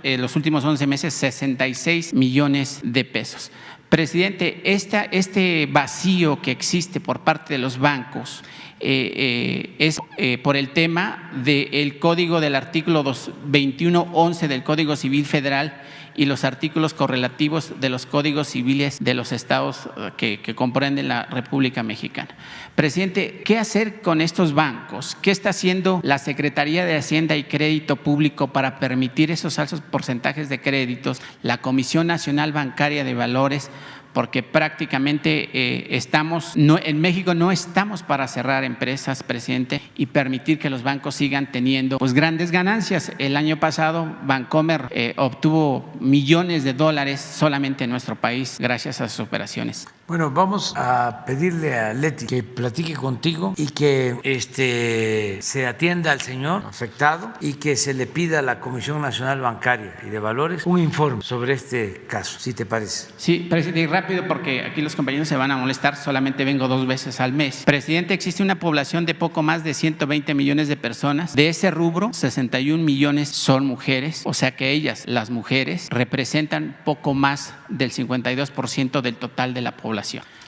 los últimos 11 meses 66 millones de pesos. Presidente, este vacío que existe por parte de los bancos es por el tema del código del artículo 2111 del Código Civil Federal y los artículos correlativos de los códigos civiles de los estados que comprenden la República Mexicana. Presidente, ¿qué hacer con estos bancos? ¿Qué está haciendo la Secretaría de Hacienda y Crédito Público para permitir esos altos porcentajes de créditos? La Comisión Nacional Bancaria de Valores, porque prácticamente en México no estamos para cerrar empresas, presidente, y permitir que los bancos sigan teniendo grandes ganancias. El año pasado Bancomer obtuvo millones de dólares solamente en nuestro país gracias a sus operaciones. Bueno, vamos a pedirle a Leti que platique contigo y que se atienda al señor afectado y que se le pida a la Comisión Nacional Bancaria y de Valores un informe sobre este caso, si te parece. Sí, presidente, y rápido porque aquí los compañeros se van a molestar, solamente vengo 2 veces al mes. Presidente, existe una población de poco más de 120 millones de personas. De ese rubro, 61 millones son mujeres, o sea que ellas, las mujeres, representan poco más del 52% del total de la población.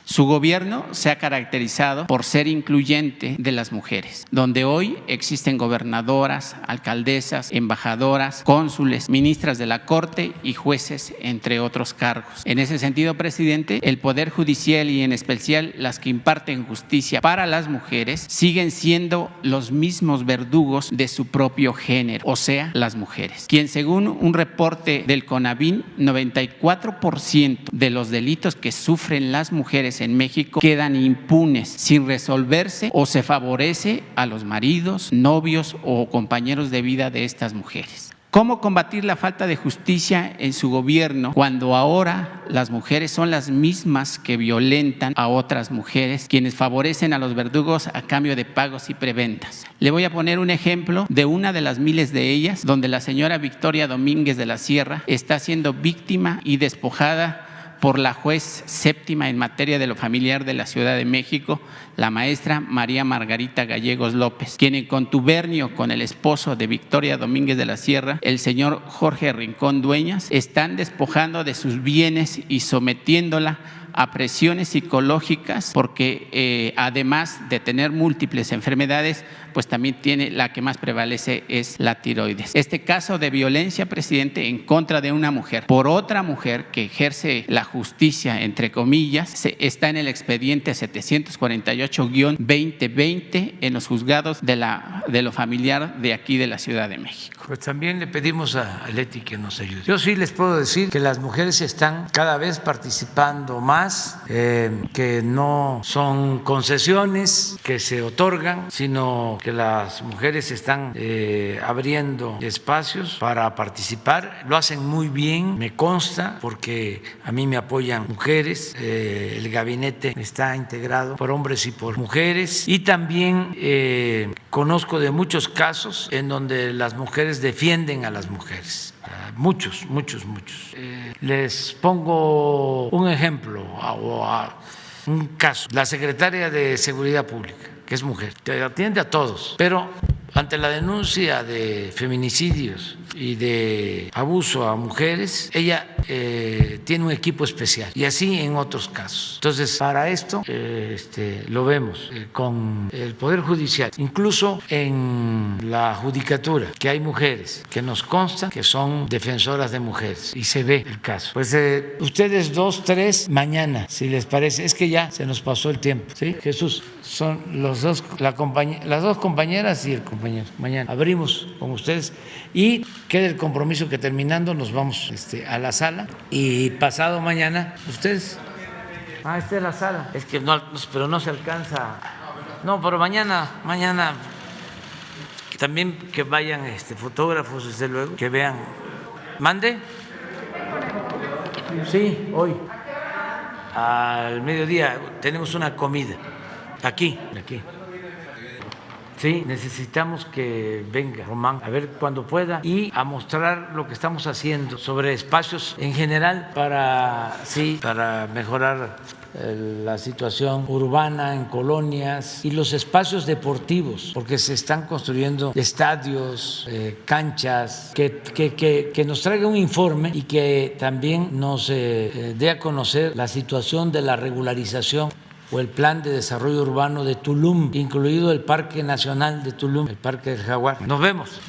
Su gobierno se ha caracterizado por ser incluyente de las mujeres, donde hoy existen gobernadoras, alcaldesas, embajadoras, cónsules, ministras de la Corte y jueces, entre otros cargos. En ese sentido, presidente, el Poder Judicial y en especial las que imparten justicia para las mujeres siguen siendo los mismos verdugos de su propio género, o sea, las mujeres, quien según un reporte del CONAVIN, 94% de los delitos que sufren las mujeres en México quedan impunes, sin resolverse, o se favorece a los maridos, novios o compañeros de vida de estas mujeres. ¿Cómo combatir la falta de justicia en su gobierno cuando ahora las mujeres son las mismas que violentan a otras mujeres, quienes favorecen a los verdugos a cambio de pagos y preventas? Le voy a poner un ejemplo de una de las miles de ellas, donde la señora Victoria Domínguez de la Sierra está siendo víctima y despojada por la juez séptima en materia de lo familiar de la Ciudad de México, la maestra María Margarita Gallegos López, quien en contubernio con el esposo de Victoria Domínguez de la Sierra, el señor Jorge Rincón Dueñas, están despojando de sus bienes y sometiéndola a presiones psicológicas porque además de tener múltiples enfermedades, pues también tiene la que más prevalece es la tiroides. Este caso de violencia, presidente, en contra de una mujer por otra mujer que ejerce la justicia, entre comillas, está en el expediente 748-2020 en los juzgados de lo familiar de aquí de la Ciudad de México. Pues también le pedimos a Leti que nos ayude. Yo sí les puedo decir que las mujeres están cada vez participando más, que no son concesiones que se otorgan, sino que las mujeres están abriendo espacios para participar. Lo hacen muy bien, me consta, porque a mí me apoyan mujeres. El gabinete está integrado por hombres y por mujeres. Y también conozco de muchos casos en donde las mujeres defienden a las mujeres. Muchos. Les pongo un ejemplo un caso. La secretaria de Seguridad Pública, que es mujer, que atiende a todos, pero ante la denuncia de feminicidios y de abuso a mujeres, ella tiene un equipo especial, y así en otros casos. Entonces, para esto lo vemos con el Poder Judicial, incluso en la judicatura, que hay mujeres que nos consta que son defensoras de mujeres, y se ve el caso. Pues ustedes 2, 3, mañana, si les parece. Es que ya se nos pasó el tiempo, ¿sí? Jesús, son las dos compañeras y el compañero. Mañana abrimos con ustedes y queda el compromiso que terminando nos vamos a la sala, y pasado mañana ustedes. Esta es la sala. Es que no, pero no se alcanza. No, pero mañana también que vayan fotógrafos, desde luego, que vean. ¿Mande? Sí, hoy al mediodía tenemos una comida aquí. Sí, necesitamos que venga Román a ver cuando pueda y a mostrar lo que estamos haciendo sobre espacios en general para mejorar la situación urbana en colonias y los espacios deportivos, porque se están construyendo estadios, canchas, que nos traiga un informe y que también nos dé a conocer la situación de la regularización o el Plan de Desarrollo Urbano de Tulum, incluido el Parque Nacional de Tulum, el Parque del Jaguar. Nos vemos.